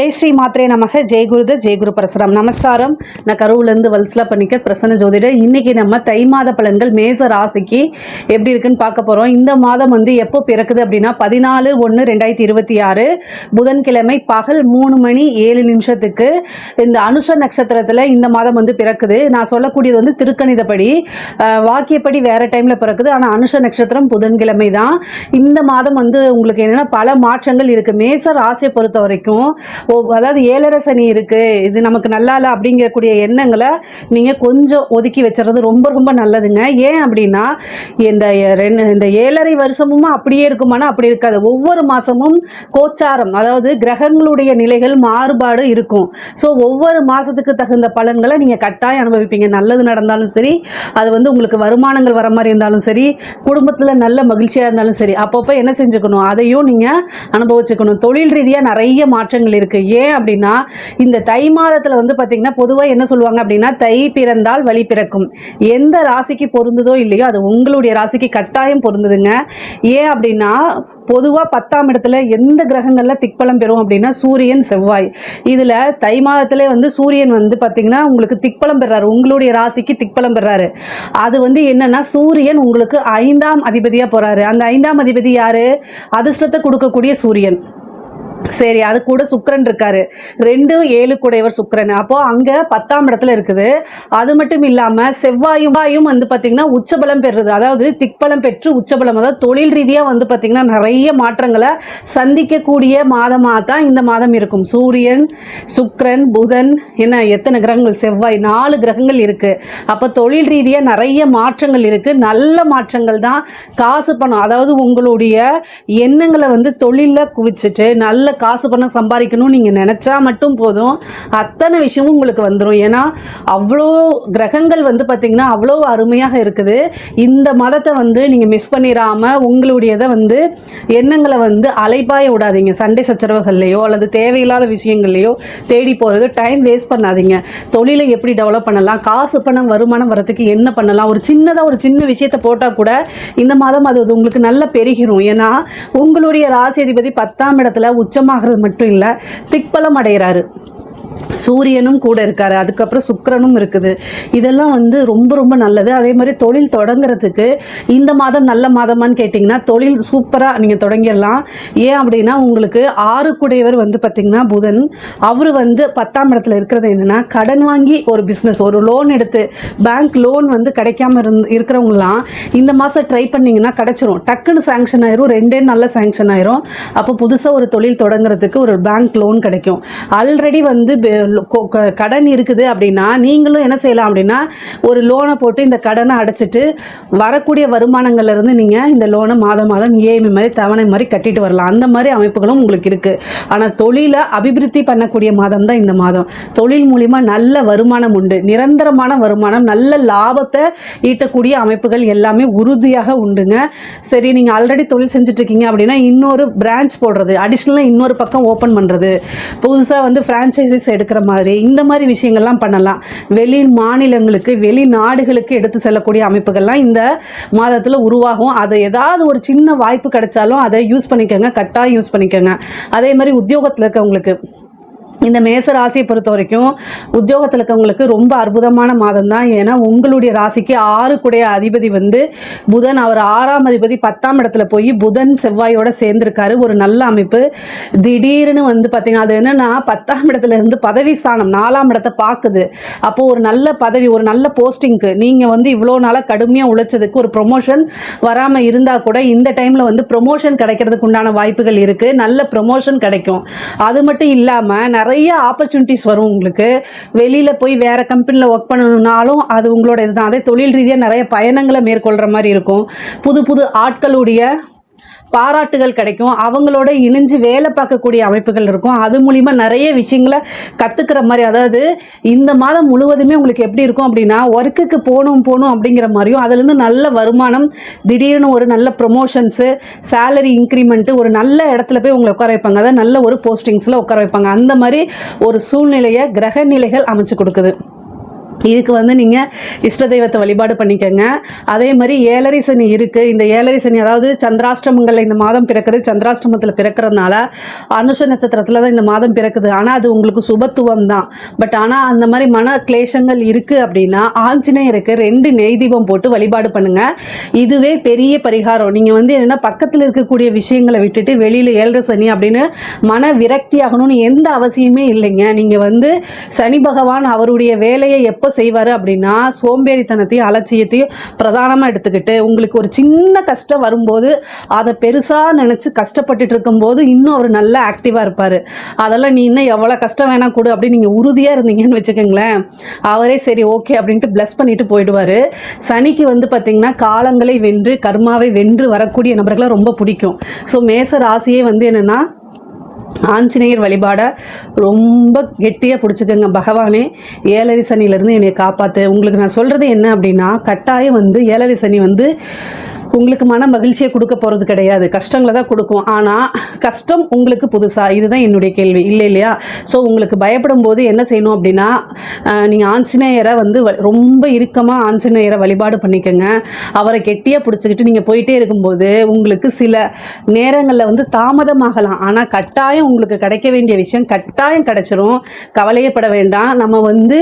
ஜெய் ஸ்ரீ மாத்ரே நமக. ஜெய் குருத ஜெய் குரு பரசுராம். நமஸ்காரம். நான் கரூர்லேருந்து வல்சலா பண்ணிக்க பிரசன்ன ஜோதிடர். இன்றைக்கி நம்ம தை மாத பலன்கள் மேச ராசிக்கு எப்படி இருக்குன்னு பார்க்க போகிறோம். இந்த மாதம் எப்போ பிறக்குது அப்படின்னா 14/1/2026 புதன்கிழமை பகல் 3:07 இந்த அனுஷ நட்சத்திரத்தில் இந்த மாதம் பிறக்குது. நான் சொல்லக்கூடியது திருக்கணிதப்படி, வாக்கியப்படி வேறு டைமில் பிறக்குது. ஆனால் அனுஷ நட்சத்திரம் புதன்கிழமை தான். இந்த மாதம் உங்களுக்கு என்னென்னா பல மாற்றங்கள் இருக்குது. மேச ராசியை பொறுத்த வரைக்கும் அதாவது ஏழரை சனி இருக்குது, இது நமக்கு நல்லா இல்லை அப்படிங்கக்கூடிய எண்ணங்களை நீங்கள் கொஞ்சம் ஒதுக்கி வச்சுறது ரொம்ப ரொம்ப நல்லதுங்க. ஏன் அப்படின்னா இந்த ஏழரை வருஷமும் அப்படியே இருக்குமானா அப்படி இருக்காது. ஒவ்வொரு மாதமும் கோச்சாரம், அதாவது கிரகங்களுடைய நிலைகள் மாறுபாடு இருக்கும். ஸோ ஒவ்வொரு மாதத்துக்கு தகுந்த பலன்களை நீங்கள் கட்டாயம் அனுபவிப்பீங்க. நல்லது நடந்தாலும் சரி, அது உங்களுக்கு வருமானங்கள் வர மாதிரி இருந்தாலும் சரி, குடும்பத்தில் நல்ல மகிழ்ச்சியாக இருந்தாலும் சரி, அப்பப்போ என்ன செஞ்சுக்கணும், அதையும் நீங்கள் அனுபவிச்சுக்கணும். தொழில் ரீதியாக நிறைய மாற்றங்கள் இருக்குது. ஏன் அப்படின்னா இந்த தை மாதத்தில் பார்த்தீங்கன்னா பொதுவாக என்ன சொல்லுவாங்க அப்படின்னா, தை பிறந்தால் வழி பிறக்கும். எந்த ராசிக்கு பொருந்ததோ இல்லையோ அது உங்களுடைய ராசிக்கு கட்டாயம் பொருந்ததுங்க. ஏன் அப்படின்னா பொதுவாக 10ஆம் இடத்துல எந்த கிரகங்களில் திக்பலம் பெறும் அப்படின்னா சூரியன், செவ்வாய். இதில் தை மாதத்துல சூரியன் பார்த்தீங்கன்னா உங்களுக்கு திக்பலம் பெறாரு, உங்களுடைய ராசிக்கு திக்பலம் பெறாரு. அது என்னன்னா சூரியன் உங்களுக்கு 5ஆம் அதிபதியாக போறாரு. அந்த 5ஆம் அதிபதி யாரு? அதிர்ஷ்டத்தை கொடுக்கக்கூடிய சூரியன். சரி, அது கூட சுக்கிரன் இருக்காரு, 2-7 கூடையவர் சுக்கிரன். அப்போ அங்க 10ஆம் இடத்துல இருக்குது. அது மட்டும் இல்லாம செவ்வாயும் பாத்தீங்கன்னா உச்சபலம் பெறுறது, அதாவது திக்பலம் பெற்று உச்சபலம், அதாவது தொழில் ரீதியா பாத்தீங்கன்னா நிறைய மாற்றங்களை சந்திக்கக்கூடிய மாதமாக தான் இந்த மாதம் இருக்கும். சூரியன், சுக்கிரன், புதன், என்ன எத்தனை கிரகங்கள், செவ்வாய், 4 கிரகங்கள் இருக்கு. அப்போ தொழில் ரீதியா நிறைய மாற்றங்கள் இருக்கு. நல்ல மாற்றங்கள் தான். காசு பணம், அதாவது உங்களுடைய எண்ணங்களை தொழில குவிச்சுட்டு நல்ல காசு பணம் சம்பாதிக்கணும் நீங்கள் நினச்சா மட்டும் போதும், அத்தனை விஷயமும் உங்களுக்கு வந்துடும். ஏன்னா அவ்வளோ கிரகங்கள் பார்த்தீங்கன்னா அவ்வளோ அருமையாக இருக்குது. இந்த மதத்தை நீங்கள் மிஸ் பண்ணிடாமல் உங்களுடையதை எண்ணங்களை அலைபாய விடாதீங்க. சண்டை சச்சரவுகள்லையோ அல்லது தேவையில்லாத விஷயங்கள்லையோ தேடி போகிறது, டைம் வேஸ்ட் பண்ணாதீங்க. தொழிலை எப்படி டெவலப் பண்ணலாம், காசு பணம் வருமானம் வரத்துக்கு என்ன பண்ணலாம், ஒரு சின்ன விஷயத்தை போட்டால் கூட இந்த மாதம் அது உங்களுக்கு நல்லா பெருகிரும். ஏன்னா உங்களுடைய ராசி அதிபதி 10ஆம் இடத்துல உச்சமாகிறது மட்டும் இல்லை, திக்பலம் அடைகிறாரு. சூரியனும் கூட இருக்காரு, அதுக்கப்புறம் சுக்கிரனும் இருக்குது. இதெல்லாம் ரொம்ப ரொம்ப நல்லது. அதே மாதிரி தொழில் தொடங்குறதுக்கு இந்த மாதம் நல்ல மாதமானு கேட்டிங்கன்னா தொழில் சூப்பராக நீங்கள் தொடங்கிடலாம். ஏன் அப்படின்னா உங்களுக்கு 6 கூடையவர் பார்த்தீங்கன்னா புதன், அவர் 10ஆம் இடத்துல இருக்கிறது என்னென்னா கடன் வாங்கி ஒரு பிஸ்னஸ், ஒரு லோன் எடுத்து பேங்க் லோன் கிடைக்காம இருக்கிறவங்களாம் இந்த மாதம் ட்ரை பண்ணிங்கன்னா கிடச்சிரும். டக்குன்னு சேங்ஷன் ஆயிரும், 2 நல்ல சேங்ஷன் ஆயிரும். அப்போ புதுசாக ஒரு தொழில் தொடங்குறதுக்கு ஒரு பேங்க் லோன் கிடைக்கும். ஆல்ரெடி கடன் இருக்குது அப்படின்னா நீங்களும் என்ன செய்யலாம் அப்படின்னா ஒரு லோனை போட்டு இந்த கடனை அடைச்சிட்டு வரக்கூடிய வருமானங்கள்ல இருந்து நீங்க இந்த லோனை மாதம் இஎம்ஐ மாதிரி தவணை மாதிரி கட்டிட்டு வரலாம். அந்த மாதிரி அமைப்புகளும் உங்களுக்கு இருக்கு. ஆனால் தொழிலை அபிவிருத்தி பண்ணக்கூடிய மாதம் தான் இந்த மாதம். தொழில் மூலிமா நல்ல வருமானம் உண்டு, நிரந்தரமான வருமானம், நல்ல லாபத்தை ஈட்டக்கூடிய அமைப்புகள் எல்லாமே உறுதியாக உண்டுங்க. சரி, நீங்க ஆல்ரெடி தொழில் செஞ்சுட்டு இருக்கீங்க அப்படின்னா இன்னொரு பிரான்ச் போடுறது, அடிஷ்னலாக இன்னொரு பக்கம் ஓப்பன் பண்றது, புதுசாக ஃப்ரான்ச்சைசிஸ் எடுக்கிற மாதிரி இந்த மாதிரி விஷயங்கள்லாம் பண்ணலாம். வெளி மாநிலங்களுக்கு, வெளிநாடுகளுக்கு எடுத்து செல்லக்கூடிய அமைப்புகள்லாம் இந்த மாதத்தில் உருவாகும். அதை ஏதாவது ஒரு சின்ன வாய்ப்பு கிடைச்சாலும் அதை யூஸ் பண்ணிக்கோங்க, கட்டாயம் யூஸ் பண்ணிக்கோங்க. அதே மாதிரி உத்தியோகத்தில் இருக்கவங்களுக்கு, இந்த மேச ராசியை பொறுத்த வரைக்கும் உத்தியோகத்தில் இருக்கவங்களுக்கு ரொம்ப அற்புதமான மாதம் தான். ஏன்னா உங்களுடைய ராசிக்கு 6 கூடைய அதிபதி புதன், அவர் 6ஆம் அதிபதி 10ஆம் இடத்துல போய் புதன் செவ்வாயோட சேர்ந்திருக்காரு. ஒரு நல்ல அமைப்பு. திடீர்னு பார்த்தீங்கன்னா அது என்னன்னா 10ஆம் இடத்துல இருந்து பதவி ஸ்தானம் 4ஆம் இடத்தை பார்க்குது. அப்போது ஒரு நல்ல பதவி, ஒரு நல்ல போஸ்டிங்க்கு நீங்கள் இவ்வளோ நாளாக கடுமையாக உழைச்சதுக்கு ஒரு ப்ரொமோஷன் வராமல் இருந்தால் கூட இந்த டைமில் ப்ரொமோஷன் கிடைக்கிறதுக்கு உண்டான வாய்ப்புகள் இருக்குது. நல்ல ப்ரொமோஷன் கிடைக்கும். அது மட்டும் இல்லாமல் நிறைய ஆப்பர்ச்சுனிட்டிஸ் வரும் உங்களுக்கு. வெளியில் போய் வேறு கம்பெனியில் ஒர்க் பண்ணணும்னாலும் அது உங்களோட இதுதான். அதே தொழில் ரீதியாக நிறைய பயணங்களை மேற்கொள்கிற மாதிரி இருக்கும். புது புது ஆட்களுடைய பாராட்டுகள் கிடைக்கும். அவங்களோட இணைஞ்சு வேலை பார்க்கக்கூடிய அமைப்புகள் இருக்கும். அது மூலிமா நிறைய விஷயங்களை கற்றுக்கிற மாதிரி, அதாவது இந்த மாதம் முழுவதுமே உங்களுக்கு எப்படி இருக்கும் அப்படின்னா ஒர்க்குக்கு போகணும் அப்படிங்கிற மாதிரியும், அதுலேருந்து நல்ல வருமானம், திடீர்னு ஒரு நல்ல ப்ரொமோஷன்ஸு, சேலரி இன்க்ரிமெண்ட்டு, ஒரு நல்ல இடத்துல போய் உங்களை உட்கார வைப்பாங்க, அதாவது நல்ல ஒரு போஸ்டிங்ஸில் உட்கார வைப்பாங்க. அந்த மாதிரி ஒரு சூழ்நிலையை கிரக நிலைகள் அமைச்சு கொடுக்குது. இதுக்கு வந்து நீங்கள் இஷ்ட தெய்வத்தை வழிபாடு பண்ணிக்கோங்க. அதே மாதிரி ஏழரை சனி இருக்குது. இந்த ஏழரை சனி அதாவது சந்திராஷ்டமங்களில் இந்த மாதம் பிறக்கிறது, சந்திராஷ்டமத்தில் பிறக்கிறதுனால அனுஷ நட்சத்திரத்தில் தான் இந்த மாதம் பிறக்குது. ஆனால் அது உங்களுக்கு சுபத்துவம் தான். பட் ஆனால் அந்த மாதிரி மன கிளேஷங்கள் இருக்குது அப்படின்னா ஆஞ்சநேயருக்கு 2 நெய் தீபம் போட்டு வழிபாடு பண்ணுங்கள். இதுவே பெரிய பரிகாரம். நீங்கள் வந்து என்னென்னா பக்கத்தில் இருக்கக்கூடிய விஷயங்களை விட்டுட்டு வெளியில் ஏழரை சனி அப்படின்னு மன விரக்தி ஆகணும்னு எந்த அவசியமே இல்லைங்க. நீங்கள் வந்து சனி பகவான் அவருடைய வேலையை எப்போ செய்வார் அப்படின்னா சோம்பேறித்தனத்தையும் அலட்சியத்தையும் பிரதானமாக எடுத்துக்கிட்டு உங்களுக்கு ஒரு சின்ன கஷ்டம் வரும்போது அதை பெருசாக நினச்சி கஷ்டப்பட்டுட்டு இருக்கும்போது இன்னும் அவர் நல்லா ஆக்டிவாக இருப்பார். அதெல்லாம் நீ இன்னும் எவ்வளோ கஷ்டம் வேணால் கொடு அப்படின்னு நீங்கள் உறுதியாக இருந்தீங்கன்னு வச்சுக்கோங்களேன், அவரே சரி ஓகே அப்படின்ட்டு ப்ளஸ் பண்ணிட்டு போயிடுவார். சனிக்கு வந்து பார்த்திங்கன்னா காலங்களை வென்று கர்மாவை வென்று வரக்கூடிய நபர்களை ரொம்ப பிடிக்கும். ஸோ மேச ராசியே வந்து என்னென்னா ஆஞ்சநேயர் வழிபாடை ரொம்ப கெட்டியாக பிடிச்சிக்கோங்க. பகவானே ஏழரை சனியிலேருந்து என்னை காப்பாற்று. உங்களுக்கு நான் சொல்கிறது என்ன அப்படின்னா கட்டாயம் வந்து ஏழரை சனி வந்து உங்களுக்கு மன மகிழ்ச்சியை கொடுக்க போகிறது கிடையாது, கஷ்டங்களை தான் கொடுக்கும். ஆனால் கஷ்டம் உங்களுக்கு புதுசாக, இதுதான் என்னுடைய கேள்வி இல்லை இல்லையா? ஸோ உங்களுக்கு பயப்படும் போது என்ன செய்யணும் அப்படின்னா நீங்கள் ஆஞ்சநேயரை வந்து ரொம்ப இறுக்கமாக ஆஞ்சநேயரை வழிபாடு பண்ணிக்கோங்க. அவரை கெட்டியாக பிடிச்சிக்கிட்டு நீங்கள் போயிட்டே இருக்கும்போது உங்களுக்கு சில நேரங்களில் வந்து தாமதமாகலாம், ஆனால் கட்டாயம் உங்களுக்கு கிடைக்க வேண்டிய விஷயம் கட்டாயம் கிடைச்சிரும். கவலையப்பட வேண்டாம். நம்ம வந்து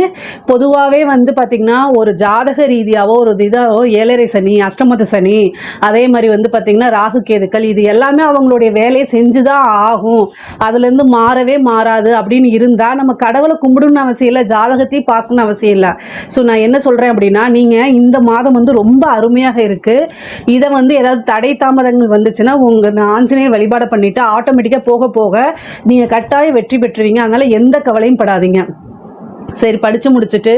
பொதுவாகவே வந்து பார்த்திங்கன்னா ஒரு ஜாதக ரீதியாகவோ ஒரு இதாவோ ஏழரை சனி அஷ்டமத்து சனி அதே மாதிரி வந்து பார்த்திங்கன்னா ராகு கேதுக்கள் இது எல்லாமே அவங்களுடைய வேலையை செஞ்சு தான் ஆகும், அதுலேருந்து மாறவே மாறாது அப்படின்னு இருந்தால் நம்ம கடவுளை கும்பிடணும்னு அவசியம் இல்லை, ஜாதகத்தையும் பார்க்கணும்னு அவசியம் இல்லை. ஸோ நான் என்ன சொல்கிறேன் அப்படின்னா நீங்கள் இந்த மாதம் வந்து ரொம்ப அருமையாக இருக்குது. இதை வந்து ஏதாவது தடை தாமதங்கள் வந்துச்சுன்னா உங்கள் ஆஞ்சநேயர் வழிபாடு பண்ணிவிட்டு ஆட்டோமேட்டிக்காக போக போக நீங்கள் கட்டாயம் வெற்றி பெற்றுவீங்க. அதனால் எந்த கவலையும் படாதீங்க. சரி படித்து முடிச்சுட்டு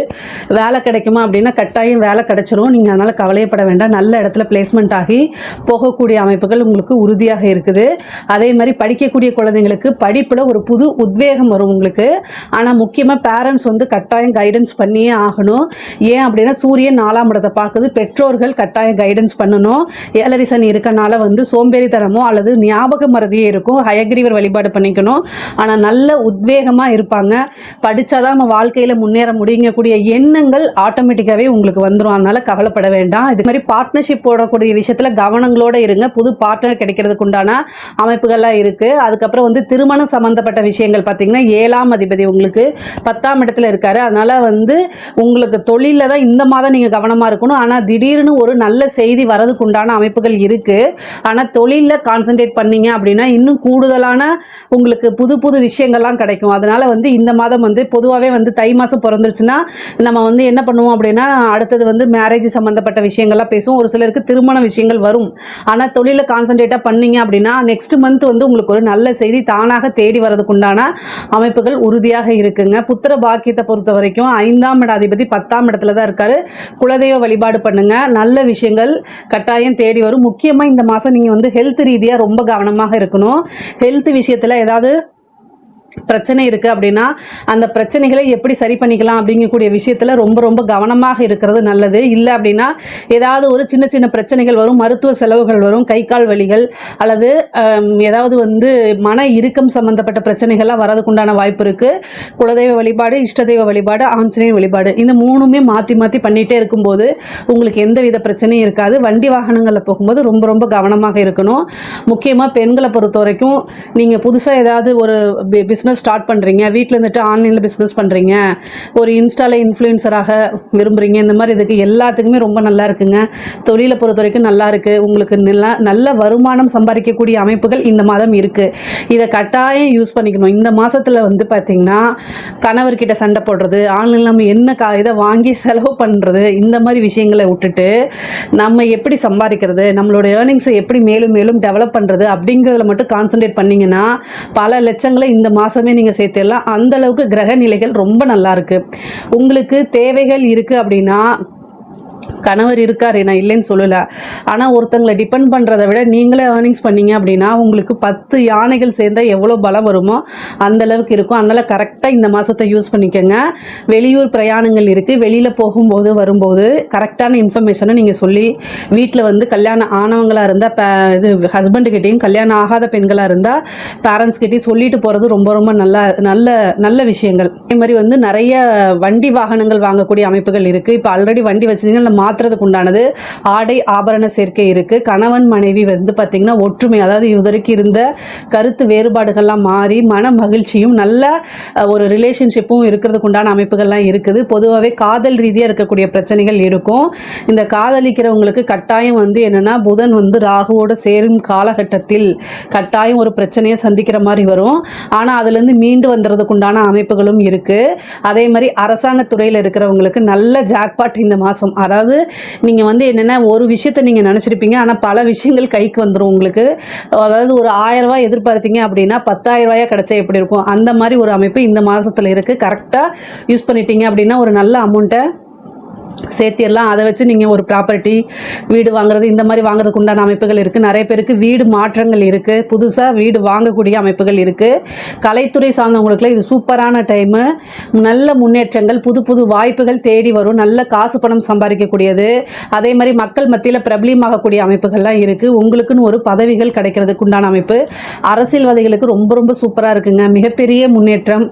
வேலை கிடைக்குமா அப்படின்னா கட்டாயம் வேலை கிடைச்சிரும். நீங்கள் அதனால் கவலையப்பட வேண்டாம். நல்ல இடத்துல பிளேஸ்மெண்ட் ஆகி போகக்கூடிய அமைப்புகள் உங்களுக்கு உறுதியாக இருக்குது. அதே மாதிரி படிக்கக்கூடிய குழந்தைங்களுக்கு படிப்பில் ஒரு புது உத்வேகம் வரும் உங்களுக்கு. ஆனால் முக்கியமாக பேரண்ட்ஸ் வந்து கட்டாயம் கைடன்ஸ் பண்ணியே ஆகணும். ஏன் அப்படின்னா சூரியன் 4ஆம் இடத்தை பார்க்குது, பெற்றோர்கள் கட்டாயம் கைடன்ஸ் பண்ணணும். ஏழரை சனி இருக்கனால வந்து சோம்பேறித்தனமோ அல்லது ஞாபக மறதியே இருக்கும். ஹயக்ரீவர் வழிபாடு பண்ணிக்கணும். ஆனால் நல்ல உத்வேகமாக இருப்பாங்க. படித்தாதான் நம்ம வாழ்க்கையில் முன்னேற முடியக்கூடிய எண்ணங்கள் ஆட்டோமேட்டிக்காவே உங்களுக்கு வந்துடும். அதனால கவலைப்பட வேண்டாம். இது மாதிரி பார்ட்னர்ஷிப் போடக்கூடிய விஷயத்துல கவனங்களோட இருங்க. புது பார்ட்னர் கிடைக்கிறதுக்கு உண்டான அமைப்புகள்லாம் இருக்கு. அதுக்கப்புறம் வந்து திருமணம் சம்பந்தப்பட்ட விஷயங்கள் பார்த்தீங்கன்னா 7ஆம் அதிபதி உங்களுக்கு 10ஆம் இடத்துல இருக்காரு. அதனால வந்து உங்களுக்கு தொழில தான் இந்த மாதம் நீங்க கவனமா இருக்கணும். ஆனா திடீர்னு ஒரு நல்ல செய்தி வரதுக்கு உண்டான அமைப்புகள் இருக்கு. ஆனா தொழில கான்சென்ட்ரேட் பண்ணீங்க அப்படின்னா இன்னும் கூடுதலான உங்களுக்கு புது புது விஷயங்கள்லாம் கிடைக்கும். அதனால வந்து இந்த மாதம் வந்து பொதுவாகவே வந்து தை மாதம் பிறந்துருச்சுன்னா நம்ம வந்து என்ன பண்ணுவோம் அப்படின்னா அடுத்தது வந்து மேரேஜ் சம்மந்தப்பட்ட விஷயங்கள்லாம் பேசுவோம். ஒரு சிலருக்கு திருமண விஷயங்கள் வரும். ஆனால் தொழிலில் கான்சன்ட்ரேட்டாக பண்ணீங்க அப்படின்னா நெக்ஸ்ட் மந்த் வந்து உங்களுக்கு ஒரு நல்ல செய்தி தானாக தேடி வரதுக்கு உண்டான அமைப்புகள் உறுதியாக இருக்குங்க. புத்திர பாக்கியத்தை பொறுத்த வரைக்கும் 5ஆம் இட அதிபதி 10ஆம் இடத்துல தான் இருக்காரு. குலதெய்வ வழிபாடு பண்ணுங்க, நல்ல விஷயங்கள் கட்டாயம் தேடி வரும். முக்கியமாக இந்த மாதம் நீங்கள் வந்து ஹெல்த் ரீதியாக ரொம்ப கவனமாக இருக்கணும். ஹெல்த் விஷயத்தில் ஏதாவது பிரச்சனை இருக்குது அப்படின்னா அந்த பிரச்சனைகளை எப்படி சரி பண்ணிக்கலாம் அப்படிங்கக்கூடிய விஷயத்தில் ரொம்ப ரொம்ப கவனமாக இருக்கிறது நல்லது. இல்லை அப்படின்னா ஏதாவது ஒரு சின்ன சின்ன பிரச்சனைகள் வரும், மருத்துவ செலவுகள் வரும், கை கால் வலிகள் அல்லது ஏதாவது வந்து மன இறுக்கம் சம்மந்தப்பட்ட பிரச்சனைகள்லாம் வரதுக்குண்டான வாய்ப்பு இருக்குது. குலதெய்வ வழிபாடு, இஷ்ட தெய்வ வழிபாடு, ஆஞ்சநேயர் வழிபாடு இந்த மூணுமே மாற்றி மாற்றி பண்ணிகிட்டே இருக்கும்போது உங்களுக்கு எந்த வித பிரச்சனையும் இருக்காது. வண்டி வாகனங்களில் போகும்போது ரொம்ப ரொம்ப கவனமாக இருக்கணும். முக்கியமாக பெண்களை பொறுத்த வரைக்கும் நீங்கள் புதுசாக ஏதாவது ஒரு பிஸ்னஸ் ஸ்டார்ட் பண்ணுறீங்க, வீட்டில் இருந்துட்டு ஆன்லைனில் பிஸ்னஸ் பண்ணுறீங்க, ஒரு இன்ஸ்டாவில் இன்ஃப்ளூயன்சராக விரும்புகிறீங்க, இந்த மாதிரி இதுக்கு எல்லாத்துக்குமே ரொம்ப நல்லா இருக்குங்க. தொழிலை பொறுத்த வரைக்கும் நல்லா இருக்குது. உங்களுக்கு நல்ல வருமானம் சம்பாதிக்கக்கூடிய அமைப்புகள் இந்த மாதம் இருக்குது. இதை கட்டாயம் யூஸ் பண்ணிக்கணும். இந்த மாதத்தில் வந்து பார்த்திங்கன்னா கணவர்கிட்ட சண்டை போடுறது, ஆன்லைனில் நம்ம என்ன இதை வாங்கி செலவு பண்ணுறது, இந்த மாதிரி விஷயங்களை விட்டுட்டு நம்ம எப்படி சம்பாதிக்கிறது, நம்மளோட ஏர்னிங்ஸை எப்படி மேலும் மேலும் டெவலப் பண்ணுறது அப்படிங்கிறதுல மட்டும் கான்சன்ட்ரேட் பண்ணிங்கன்னா பல லட்சங்களை இந்த மாதமே நீங்கள் சேர்த்துடலாம். அந்த அளவுக்கு கிரக நிலைகள் ரொம்ப நல்லா இருக்குது. உங்களுக்கு தேவைகள் இருக்குது அப்படின்னா கணவர் இருக்காரு, நான் இல்லைன்னு சொல்லலை. ஆனால் ஒருத்தங்களை டிபெண்ட் பண்ணுறதை விட நீங்களே ஏர்னிங்ஸ் பண்ணீங்க அப்படின்னா உங்களுக்கு 10 யானைகள் சேர்ந்தால் எவ்வளோ பலம் வருமோ அந்த அளவுக்கு இருக்கும். அதனால் கரெக்டாக இந்த மாதத்தை யூஸ் பண்ணிக்கோங்க. வெளியூர் பிரயாணங்கள் இருக்குது, வெளியில் போகும்போது வரும்போது கரெக்டான இன்ஃபர்மேஷனை நீங்கள் சொல்லி வீட்டில் வந்து கல்யாணம் ஆனவங்களாக இருந்தால் இது ஹஸ்பண்டுக்கிட்டேயும், கல்யாணம் ஆகாத பெண்களாக இருந்தால் பேரண்ட்ஸ்கிட்டையும் சொல்லிட்டு போகிறது ரொம்ப ரொம்ப நல்ல விஷயங்கள். அதே மாதிரி வந்து நிறைய வண்டி வாகனங்கள் வாங்கக்கூடிய அமைப்புகள் இருக்குது. இப்போ ஆல்ரெடி வண்டி வசதிகள் மாற்றுறதுக்கு உண்டானது ஆடை ஆபரண சேர்க்கை இருக்குது. கணவன் மனைவி வந்து பார்த்திங்கன்னா ஒற்றுமை, அதாவது இதுவரைக்கும் இருந்த கருத்து வேறுபாடுகள்லாம் மாறி மன மகிழ்ச்சியும் நல்ல ஒரு ரிலேஷன்ஷிப்பும் இருக்கிறதுக்கு உண்டான அமைப்புகள்லாம் இருக்குது. பொதுவாகவே காதல் ரீதியாக இருக்கக்கூடிய பிரச்சனைகள் இருக்கும். இந்த காதலிக்கிறவங்களுக்கு கட்டாயம் வந்து என்னென்னா புதன் வந்து ராகுவோடு சேரும் காலகட்டத்தில் கட்டாயம் ஒரு பிரச்சனையை சந்திக்கிற மாதிரி வரும். ஆனால் அதுலேருந்து மீண்டு வந்துறதுக்கு உண்டான அமைப்புகளும் இருக்குது. அதே மாதிரி அரசாங்கத்துறையில் இருக்கிறவங்களுக்கு நல்ல ஜாக்பாட் இந்த மாதம். அதாவது நீங்கள் வந்து என்னென்னா ஒரு விஷயத்தை நீங்கள் நினச்சிருப்பீங்க, ஆனால் பல விஷயங்கள் கைக்கு வந்துடும் உங்களுக்கு. அதாவது ஒரு 1000 ரூபாய் எதிர்பார்த்தீங்க அப்படின்னா 10,000 ரூபாயா கிடைச்சா எப்படி இருக்கும், அந்த மாதிரி ஒரு அமைப்பு இந்த மாதத்தில் இருக்குது. கரெக்டாக யூஸ் பண்ணிட்டீங்க அப்படின்னா ஒரு நல்ல அமௌண்ட்டை சேர்த்திடலாம். அதை வச்சு நீங்கள் ஒரு ப்ராப்பர்ட்டி வீடு வாங்குறது இந்த மாதிரி வாங்குறதுக்கு உண்டான அமைப்புகள் இருக்குது. நிறைய பேருக்கு வீடு மாற்றங்கள் இருக்குது, புதுசாக வீடு வாங்கக்கூடிய அமைப்புகள் இருக்குது. கலைத்துறை சார்ந்தவங்களுக்குலாம் இது சூப்பரான டைமு. நல்ல முன்னேற்றங்கள், புது புது வாய்ப்புகள் தேடி வரும். நல்ல காசு பணம் சம்பாதிக்கக்கூடியது. அதே மாதிரி மக்கள் மத்தியில் பிரபலியமாகக்கூடிய அமைப்புகள்லாம் இருக்குது. உங்களுக்குன்னு ஒரு பதவிகள் கிடைக்கிறதுக்கு உண்டான அமைப்பு. அரசியல்வாதிகளுக்கு ரொம்ப ரொம்ப சூப்பராக இருக்குங்க. மிகப்பெரிய முன்னேற்றம்.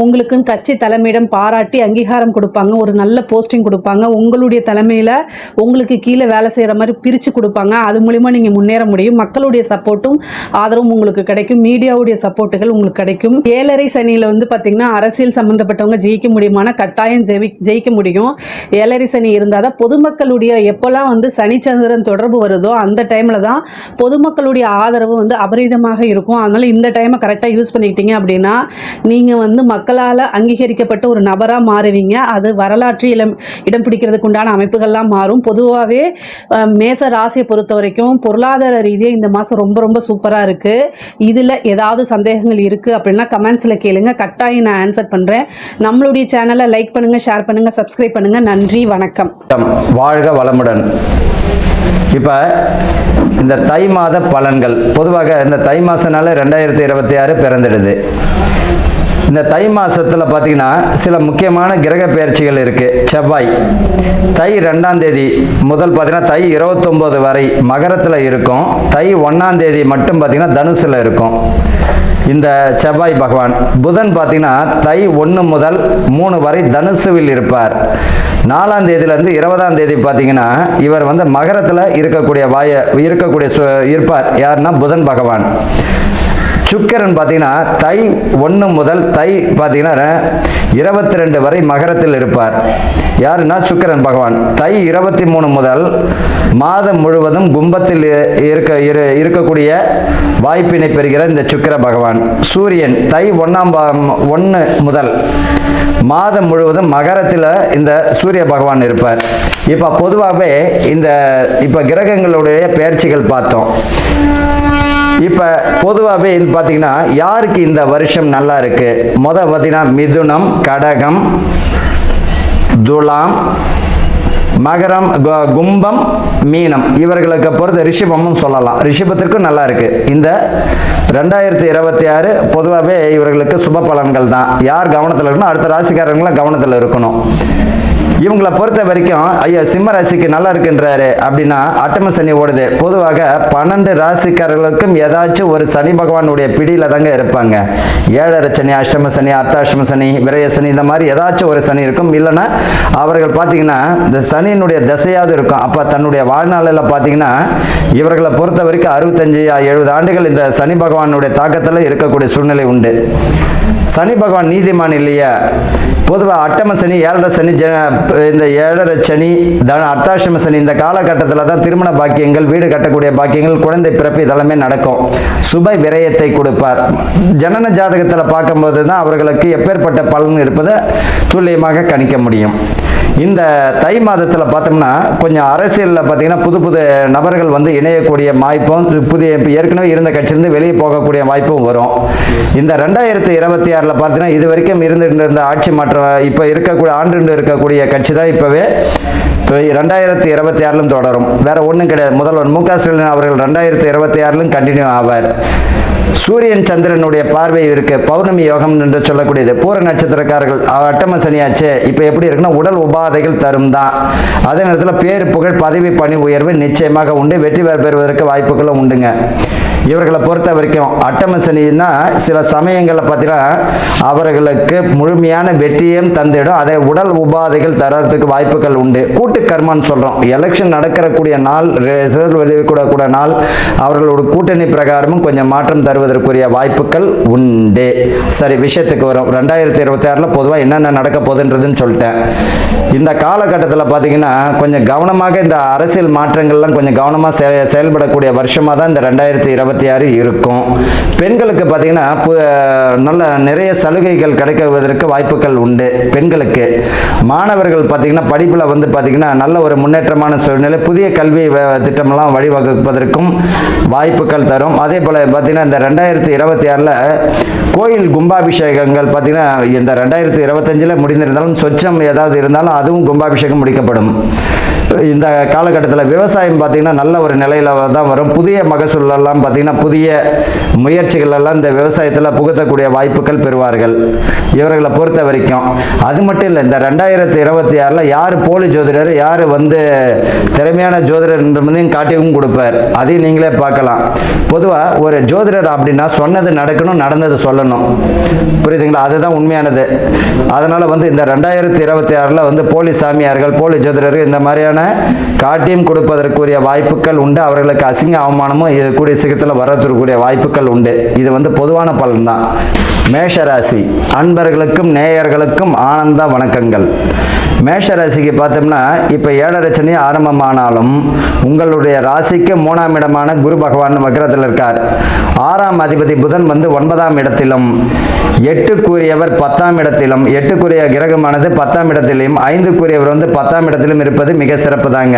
உங்களுக்குன்னு கட்சி தலைமையிடம் பாராட்டி அங்கீகாரம் கொடுப்பாங்க, ஒரு நல்ல போஸ்டிங் கொடுப்பாங்க. உங்களுடைய தலைமையில் உங்களுக்கு கீழே வேலை செய்கிற மாதிரி பிரித்து கொடுப்பாங்க. அது மூலிமா நீங்கள் முன்னேற முடியும். மக்களுடைய சப்போர்ட்டும் ஆதரவும் உங்களுக்கு கிடைக்கும். மீடியாவுடைய சப்போர்ட்டுகள் உங்களுக்கு கிடைக்கும். 7.5 சனியில் வந்து பார்த்திங்கன்னா அரசியல் சம்மந்தப்பட்டவங்க ஜெயிக்க முடியுமான கட்டாயம் ஜெயிக்க முடியும். 7.5 சனி இருந்தால் தான் பொதுமக்களுடைய எப்போல்லாம் வந்து சனிச்சந்திரன் தொடர்பு வருதோ அந்த டைமில் தான் பொதுமக்களுடைய ஆதரவு வந்து அபரிதமாக இருக்கும். அதனால் இந்த டைமை கரெக்டாக யூஸ் பண்ணிக்கிட்டீங்க அப்படின்னா நீங்கள் வந்து மக்களால் அங்கீகரிக்கப்பட்ட ஒரு நபராக மாறுவீங்க. அது வரலாற்று இடம் பிடிக்கிறதுக்கு உண்டான அமைப்புகள்லாம் மாறும். பொதுவாகவே மேச ராசியை பொறுத்த வரைக்கும் பொருளாதார ரீதியாக இந்த மாதம் ரொம்ப ரொம்ப சூப்பராக இருக்குது. இதில் ஏதாவது சந்தேகங்கள் இருக்குது அப்படின்னா கமெண்ட்ஸில் கேளுங்க, கட்டாயம் நான் ஆன்சர் பண்ணுறேன். நம்மளுடைய சேனலை லைக் பண்ணுங்கள், ஷேர் பண்ணுங்கள், சப்ஸ்கிரைப் பண்ணுங்கள். நன்றி, வணக்கம். வாழ்க வளமுடன். இப்போ இந்த தை மாத பலன்கள் பொதுவாக இந்த தை மாதனால 2026 பிறந்துடுது. இந்த தை மாதத்தில் பார்த்தீங்கன்னா சில முக்கியமான கிரக பெயர்ச்சிகள் இருக்குது. செவ்வாய் தை 2ஆம் தேதி முதல் பார்த்தீங்கன்னா தை 29 வரை மகரத்தில் இருக்கும். தை 1ஆம் தேதி மட்டும் பார்த்தீங்கன்னா தனுசில் இருக்கும் இந்த செவ்வாய் பகவான். புதன் பார்த்தீங்கன்னா தை 1 முதல் 3 வரை தனுசுவில் இருப்பார். 4ஆம் தேதியிலேருந்து 20ஆம் தேதி பார்த்தீங்கன்னா இவர் வந்து மகரத்தில் இருப்பார். யாருன்னா புதன் பகவான். சுக்கிரன் பார்த்தீங்கன்னா தை 1 முதல் தை பார்த்தீங்கன்னா 22 வரை மகரத்தில் இருப்பார். யாருன்னா சுக்கிரன் பகவான். தை 23 முதல் மாதம் முழுவதும் கும்பத்தில் இருக்கக்கூடிய வாய்ப்பினை பெறுகிற இந்த சுக்கிர பகவான். சூரியன் தை 1 முதல் மாதம் முழுவதும் மகரத்தில் இந்த சூரிய பகவான் இருப்பார். இப்போ பொதுவாகவே இப்போ கிரகங்களுடைய பெயர்ச்சிகள் பார்த்தோம். இப்போ பொதுவாகவே பார்த்தீங்கன்னா யாருக்கு இந்த வருஷம் நல்லா இருக்கு? பார்த்தீங்கன்னா மிதுனம், கடகம், துலாம், மகரம், கும்பம், மீனம் இவர்களுக்கு பொறுத்த ரிஷபமும் சொல்லலாம். ரிஷபத்திற்கும் நல்லா இருக்கு. இந்த 2026 பொதுவாகவே இவர்களுக்கு சுப பலன்கள் தான். யார் கவனத்தில் இருக்கணும்? அடுத்த ராசிக்காரங்களும் கவனத்தில் இருக்கணும். இவங்களை பொறுத்த வரைக்கும் ஐயா சிம்ம ராசிக்கு நல்லா இருக்குன்றாரு அப்படின்னா அட்டம சனி ஓடுது. பொதுவாக 12 ராசிக்காரர்களுக்கும் ஏதாச்சும் ஒரு சனி பகவானுடைய பிடியில தாங்க இருப்பாங்க. 7.5 சனி, அஷ்டம சனி, அர்த்தாஷ்டம சனி, விரய சனி, இந்த மாதிரி ஏதாச்சும் ஒரு சனி இருக்கும். இல்லைன்னா அவர்கள் பார்த்தீங்கன்னா இந்த சனியினுடைய தசையாவது இருக்கும். அப்போ தன்னுடைய வாழ்நாளில் பார்த்தீங்கன்னா இவர்களை பொறுத்த வரைக்கும் 65-70 ஆண்டுகள் இந்த சனி பகவானுடைய தாக்கத்தில் இருக்கக்கூடிய சூழ்நிலை உண்டு. சனி பகவான் நீதிமான் இல்லையா? பொதுவாக அட்டம சனி, 7.5 சனி, இந்த 7.5 சனி, அர்த்தாஷ்டம சனி இந்த காலகட்டத்தில் தான் திருமண பாக்கியங்கள், வீடு கட்டக்கூடிய பாக்கியங்கள், குழந்தை பிறப்பு இதெல்லாமே நடக்கும். சுப விரயத்தை கொடுப்பார். ஜனன ஜாதகத்தில் பார்க்கும்போது தான் அவர்களுக்கு எப்பேற்பட்ட பலன் இருப்பதை துல்லியமாக கணிக்க முடியும். இந்த தை மாதத்தில் பார்த்தோம்னா கொஞ்சம் அரசியலில் பார்த்தீங்கன்னா புது புது நபர்கள் வந்து இணையக்கூடிய வாய்ப்பும், ஏற்கனவே இருந்த கட்சியிலிருந்து வெளியே போகக்கூடிய வாய்ப்பும் வரும். இந்த 2026 பார்த்தீங்கன்னா இது வரைக்கும் இருந்த ஆட்சி மாற்றம் இப்போ இருக்கக்கூடிய இருக்கக்கூடிய கட்சி தான் இப்போவே 2026 தொடரும். வேற ஒன்றும் கிடையாது. முதல்வர் மு க ஸ்டாலின் அவர்கள் 2026 கண்டினியூ ஆவார். சூரியன் சந்திரனுடைய பார்வை இருக்கு. பௌர்ணமி யோகம் என்று சொல்லக்கூடியது. பூர நட்சத்திரக்காரர்கள் அட்டம சனியாச்சு. இப்போ எப்படி இருக்குன்னா உடல் உபாதைகள் தரும் தான். அதே நேரத்தில் பேரு புகழ் பதவி பணி உயர்வு நிச்சயமாக உண்டு. வெற்றி பெறுவதற்கு வாய்ப்புகளும் உண்டுங்க. இவர்களை பொறுத்த வரைக்கும் அட்டம சனின்னா சில சமயங்களில் பார்த்தீங்கன்னா அவர்களுக்கு முழுமையான வெற்றியும் தந்திடும். அதை உடல் உபாதைகள் தரத்துக்கு வாய்ப்புகள் உண்டு. கூட்டு கர்மான்னு சொல்கிறோம். எலெக்ஷன் நடக்கிறக்கூடிய நாள், ரிசல்ட் வெளியிடக்கூட நாள், அவர்களோட கூட்டணி பிரகாரமும் கொஞ்சம் மாற்றம் தருவதற்குரிய வாய்ப்புகள் உண்டு. சரி, விஷயத்துக்கு வரும். 2026 பொதுவாக என்னென்ன நடக்க போகுதுன்றதுன்னு சொல்லிட்டேன். இந்த காலகட்டத்தில் பார்த்தீங்கன்னா கொஞ்சம் கவனமாக இந்த அரசியல் மாற்றங்கள்லாம் கொஞ்சம் கவனமாக செயல்படக்கூடிய வருஷமாக தான் இந்த 2026 இருக்கும். பெண்களுக்கு பார்த்தீங்கன்னா நல்ல நிறைய சலுகைகள் கிடைக்குவதற்கு வாய்ப்புகள் உண்டு. பெண்களுக்கு மாணவர்கள் பார்த்தீங்கன்னா படிப்பில் வந்து பார்த்தீங்கன்னா நல்ல ஒரு முன்னேற்றமான சூழ்நிலை, புதிய கல்வி திட்டமெல்லாம் வழிவகுப்பதற்கும் வாய்ப்புகள் தரும். அதே போல் பார்த்தீங்கன்னா இந்த 2026 கோயில் கும்பாபிஷேகங்கள் பார்த்தீங்கன்னா இந்த 2025 முடிந்திருந்தாலும் சொச்சம் ஏதாவது இருந்தாலும் அதுவும் கும்பாபிஷேகம் முடிக்கப்படும். இந்த காலகட்டத்தில் விவசாயம் பார்த்தீங்கன்னா நல்ல ஒரு நிலையில் தான் வரும். புதிய மகசூலெல்லாம் பார்த்தீங்கன்னா புதிய முயற்சிகள் எல்லாம் இந்த விவசாயத்தில் புகுத்தக்கூடிய வாய்ப்புகள் பெறுவார்கள் இவர்களை பொறுத்த வரைக்கும். அது மட்டும் இல்லை, இந்த 2026 யார் போலி ஜோதிடர், யார் வந்து திறமையான ஜோதிடர் என்பதையும் காட்டியும் கொடுப்பார். அதையும் நீங்களே பார்க்கலாம். பொதுவாக ஒரு ஜோதிடர் அப்படின்னா சொன்னது நடக்கணும், நடந்தது சொல்லணும். புரியுதுங்களா? அதுதான் உண்மையானது. அதனால் வந்து இந்த 2026 வந்து போலி சாமியார்கள், போலி ஜோதிடர்கள் இந்த மாதிரியான காட்டியும் கொடுப்பதற்குரிய வாய்ப்புகள் உண்டு. அவர்களுக்கு அசிங்க அவமானமும் கூடிய சீக்கிரத்தில் வரக்கூடிய வாய்ப்புகள் உண்டு. இது வந்து பொதுவான பலன் தான். மேஷராசி அன்பர்களுக்கும் நேயர்களுக்கும் ஆனந்த வணக்கங்கள். மேஷராசிக்கு பார்த்தோம்னா இப்போ 7 சனி ஆரம்பமானாலும் உங்களுடைய ராசிக்கு 3ஆம் இடமான குரு பகவான் வக்ரத்தில் இருக்கார். 6ஆம் அதிபதி புதன் வந்து 9ஆம் இடத்திலும், 8க்குரியவர் 10ஆம் இடத்திலும், 8க்குரிய கிரகமானது 10ஆம் இடத்திலும், 5க்குரியவர் வந்து 10ஆம் இடத்திலும் இருப்பது மிக சிறப்பு தாங்க.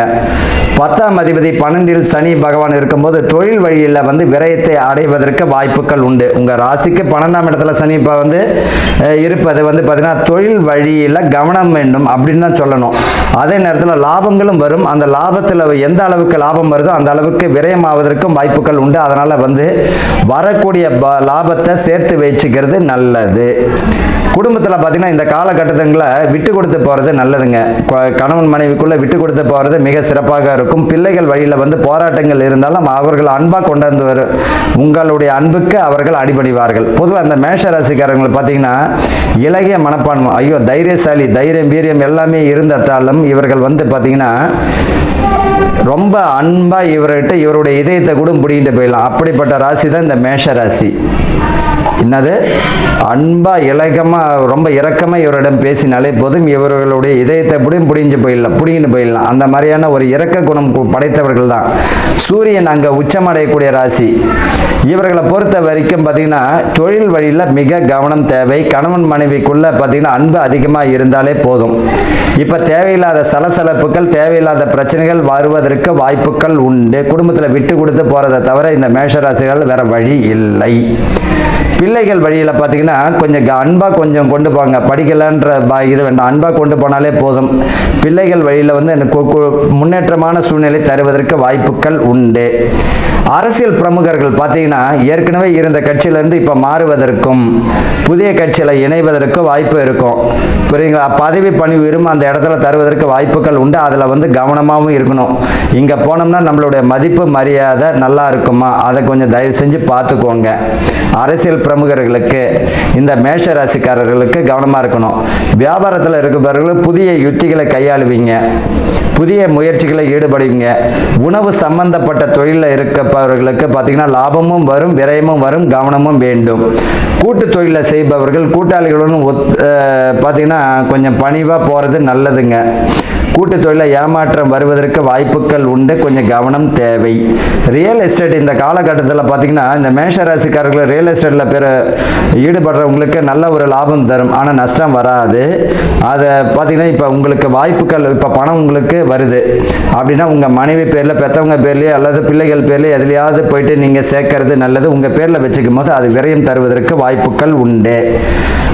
10ஆம் அதிபதி 12இல் சனி பகவான் இருக்கும்போது தொழில் வழியில் வந்து விரயத்தை அடைவதற்கு வாய்ப்புகள் உண்டு. உங்கள் ராசிக்கு 12ஆம் இடத்துல சனி இப்போ வந்து இருப்பது வந்து பார்த்தீங்கன்னா தொழில் வழியில் கவனம் வேண்டும் அப்படின்னு தான் சொல்லணும். அதே நேரத்தில் லாபங்களும் வரும். அந்த லாபத்தில் எந்த அளவுக்கு லாபம் வருதோ அந்த அளவுக்கு விரயமாவதற்கும் வாய்ப்புகள் உண்டு. அதனால் வந்து வரக்கூடிய லாபத்தை சேர்த்து வச்சுக்கிறது நல்லது. குடும்பத்தில் பார்த்தீங்கன்னா இந்த காலகட்டத்தில் விட்டு கொடுத்து போகிறது நல்லதுங்க. கணவன் மனைவிக்குள்ளே விட்டு கொடுத்து போகிறது மிக சிறப்பாக இருக்கும். பிள்ளைகள் வழியில் வந்து போராட்டங்கள் இருந்தாலும் அவர்கள் அன்பாக கொண்டாந்து வரும். உங்களுடைய அன்புக்கு அவர்கள் அடிபணிவார்கள். பொதுவாக அந்த மேஷ ராசிக்காரர்கள் பார்த்தீங்கன்னா இலகிய மனப்பான்மை, ஐயோ தைரியசாலி, தைரியம் வீரியம் எல்லாமே இருந்துட்டாலும் இவர்கள் வந்து பார்த்தீங்கன்னா ரொம்ப அன்பாக இவர்கிட்ட இவருடைய இதயத்தை கூட பிடிக்கிட்டு போயிடலாம். அப்படிப்பட்ட ராசி தான் இந்த மேஷ ராசி. என்னது அன்பா இலக்கமா ரொம்ப இரக்கமாக இவரிடம் பேசினாலே போதும், இவர்களுடைய இதயத்தை பிடிங்கிட்டு போயிடலாம். அந்த மாதிரியான ஒரு இரக்க குணம் படைத்தவர்கள் தான். சூரியன் அங்கே உச்சமடையக்கூடிய ராசி. இவர்களை பொறுத்த வரைக்கும் பார்த்தீங்கன்னா தொழில் வழியில் மிக கவனம் தேவை. கணவன் மனைவிக்குள்ள பார்த்தீங்கன்னா அன்பு அதிகமாக இருந்தாலே போதும். இப்போ தேவையில்லாத சலசலப்புகள், தேவையில்லாத பிரச்சனைகள் வருவதற்கு வாய்ப்புகள் உண்டு. குடும்பத்தில் விட்டு கொடுத்து போகிறத தவிர இந்த மேஷராசிகள் வேற வழி இல்லை. பிள்ளைகள் வழியில் பார்த்தீங்கன்னா கொஞ்சம் அன்பாக கொஞ்சம் கொண்டு போங்க. படிக்கலான்ற இது வேண்டாம், அன்பாக கொண்டு போனாலே போதும். பிள்ளைகள் வழியில் வந்து முன்னேற்றமான சூழ்நிலை தருவதற்கு வாய்ப்புகள் உண்டு. அரசியல் பிரமுகர்கள் பார்த்தீங்கன்னா ஏற்கனவே இருந்த கட்சியிலேருந்து இப்போ மாறுவதற்கும் புதிய கட்சியில் இணைவதற்கும் வாய்ப்பு இருக்கும். புரியுங்களா? பதவி பணி உயரும் அந்த இடத்துல தருவதற்கு வாய்ப்புகள் உண்டு. அதில் வந்து கவனமாகவும் இருக்கணும். இங்கே போனோம்னா நம்மளுடைய மதிப்பு மரியாதை நல்லா இருக்குமா, அதை கொஞ்சம் தயவு செஞ்சு பார்த்துக்கோங்க. அரசியல் பிரமுகர்களுக்கு, இந்த மேஷ ராசிக்காரர்களுக்கு கவனமாக இருக்கணும். வியாபாரத்தில் இருக்கிறவர்கள் புதிய யுத்திகளை கையாளுவீங்க, புதிய முயற்சிகளை ஈடுபடுவீங்க. உணவு சம்பந்தப்பட்ட தொழிலில் இருப்பவர்களுக்கு பார்த்தீங்கன்னா லாபமும் வரும், விரயமும் வரும், கவனமும் வேண்டும். கூட்டு தொழிலை செய்பவர்கள் கூட்டாளிகளுடன் பார்த்தீங்கன்னா கொஞ்சம் பணிவாக போகிறது நல்லதுங்க. கூட்டு தொழிலில் ஏமாற்றம் வருவதற்கு வாய்ப்புகள் உண்டு, கொஞ்சம் கவனம் தேவை. ரியல் எஸ்டேட் இந்த காலகட்டத்தில் பார்த்தீங்கன்னா இந்த மேஷ ராசிக்காரர்கள் ரியல் எஸ்டேட்டில் ஈடுபடுறவங்களுக்கு நல்ல ஒரு லாபம் தரும், ஆனால் நஷ்டம் வராது. அதை பார்த்தீங்கன்னா இப்போ உங்களுக்கு வாய்ப்புகள், இப்போ பணம் உங்களுக்கு வருது அப்படின்னா உங்கள் மனைவி பேரில், பெற்றவங்க பேர்லேயே அல்லது பிள்ளைகள் பேர்லேயே எதுலையாவது போயிட்டு நீங்கள் சேர்க்கறது நல்லது. உங்கள் பேரில் வச்சுக்கும் போது அது விரயம் தருவதற்கு வாய்ப்புகள் உண்டு.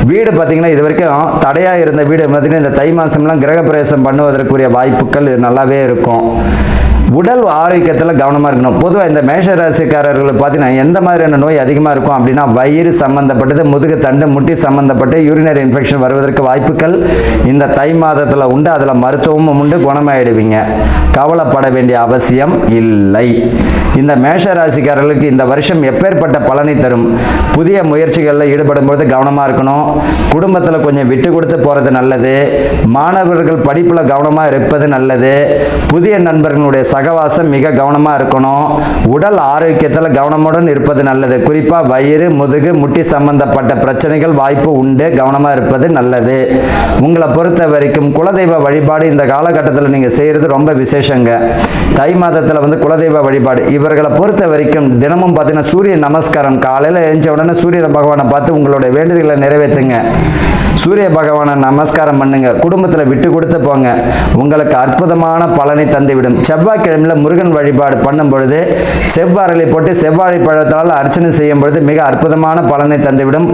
வீடு பார்த்தீங்கன்னா இது வரைக்கும் தடையாக இருந்த வீடு பார்த்தீங்கன்னா இந்த தை மாதம்லாம் கிரகப்பிரவேசம் பண்ணுவதற்குரிய வாய்ப்புகள் இது நல்லாவே இருக்கும். உடல் ஆரோக்கியத்தில் கவனமாக இருக்கணும். பொதுவாக இந்த மேஷ ராசிக்காரர்களுக்கு பார்த்தீங்கன்னா எந்த மாதிரியான நோய் அதிகமாக இருக்கும் அப்படின்னா வயிறு சம்மந்தப்பட்டது, முதுகு தண்டு, முட்டி சம்மந்தப்பட்டு யூரினரி இன்ஃபெக்ஷன் வருவதற்கு வாய்ப்புகள் இந்த தை மாதத்தில் உண்டு. அதில் மருத்துவமும் உண்டு, குணமாயிடுவீங்க. கவலைப்பட வேண்டிய அவசியம் இல்லை. இந்த மேஷ ராசிக்காரர்களுக்கு இந்த வருஷம் எப்பேற்பட்ட பலனை தரும்? புதிய முயற்சிகளில் ஈடுபடும் போது கவனமாக இருக்கணும். குடும்பத்தில் கொஞ்சம் விட்டு கொடுத்து போகிறது நல்லது. மாணவர்கள் படிப்பில் கவனமாக இருப்பது நல்லது. புதிய நண்பர்களுடைய சகவாசம் மிக கவனமாக இருக்கணும். உடல் ஆரோக்கியத்தில் கவனமுடன் இருப்பது நல்லது. குறிப்பாக வயிறு, முதுகு, முட்டி சம்பந்தப்பட்ட பிரச்சனைகள் வாய்ப்பு உண்டு, கவனமாக இருப்பது நல்லது. உங்களை பொறுத்த வரைக்கும் குலதெய்வ வழிபாடு இந்த காலகட்டத்தில் நீங்கள் செய்கிறது ரொம்ப விசேஷங்க. தை மாதத்தில் குலதெய்வ வழிபாடு இவர்களை பொறுத்த வரைக்கும் தினமும் பார்த்தீங்கன்னா சூரிய நமஸ்காரம், காலையில் எழுந்த உடனே சூரிய பகவானை பார்த்து உங்களுடைய வேண்டுதல்களை நிறைவேற்றுங்க. சூரிய பகவானை நமஸ்காரம் பண்ணுங்க. குடும்பத்தில் விட்டு கொடுத்து போங்க, உங்களுக்கு அற்புதமான பலனை தந்துவிடும். செவ்வாய்க்கிழமையில் முருகன் வழிபாடு பண்ணும் பொழுது செவ்வாழை போட்டு செவ்வாழை பழத்தால் அர்ச்சனை செய்யும் பொழுது மிக அற்புதமான பலனை தந்துவிடும்.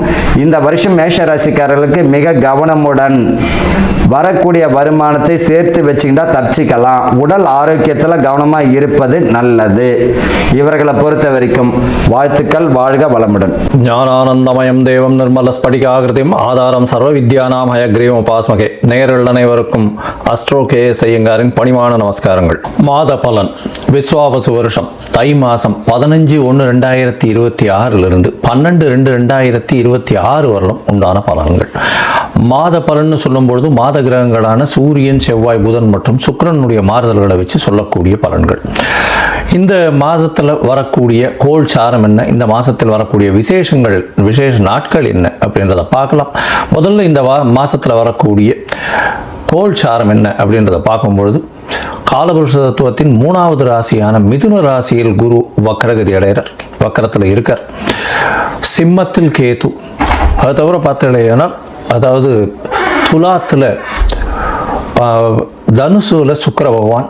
இந்த வருஷம் மேஷ ராசிக்காரர்களுக்கு மிக கவனமுடன் வரக்கூடிய வருமானத்தை சேர்த்து வச்சுக்கிட்டா தப்பிச்சிக்கலாம். உடல் ஆரோக்கியத்தில் கவனமாக இருப்பது நல்லது. இவர்களை பொறுத்த வரைக்கும் வாழ்த்துக்கள். வாழ்க வளமுடன். ஞானானந்தமயம் தேவம் நிர்மல ஸ்படிகாகிருதியும் ஆதாரம் சர்வ வித்யானாம் ஹயக்ரீவம் உபாஸ்மகே. நேயர்கள் அனைவருக்கும் அஸ்ட்ரோ கே ஐயங்காரின் பணிவான நமஸ்காரங்கள். மாத பலன் விஸ்வாவசு வருஷம் தை மாதம் 15/1/2026 12/2/2026 வரலும் உண்டான பலன்கள். மாத பலன்னு சொல்லும்பொழுது மாத கிரகங்களான சூரியன், செவ்வாய், புதன் மற்றும் சுக்கிரனுடைய மாறுதல்களை வச்சு சொல்லக்கூடிய பலன்கள். இந்த மாதத்தில் வரக்கூடிய கோள் சாரம் என்ன, இந்த மாதத்தில் வரக்கூடிய விசேஷ நாட்கள் என்ன அப்படின்றத பார்க்கலாம். முதல்ல இந்த மாதத்தில் வரக்கூடிய கோள் சாரம் என்ன அப்படின்றத பார்க்கும்பொழுது காலபுருஷ தத்துவத்தின் 3வது ராசியான மிதுன ராசியில் குரு வக்கரகதி அடைகிறார், வக்கரத்தில் இருக்கார். சிம்மத்தில் கேது, அது தவிர பார்த்தீங்கன்னா அதாவது துலாத்தில் தனுசுல சுக்கிர பகவான்,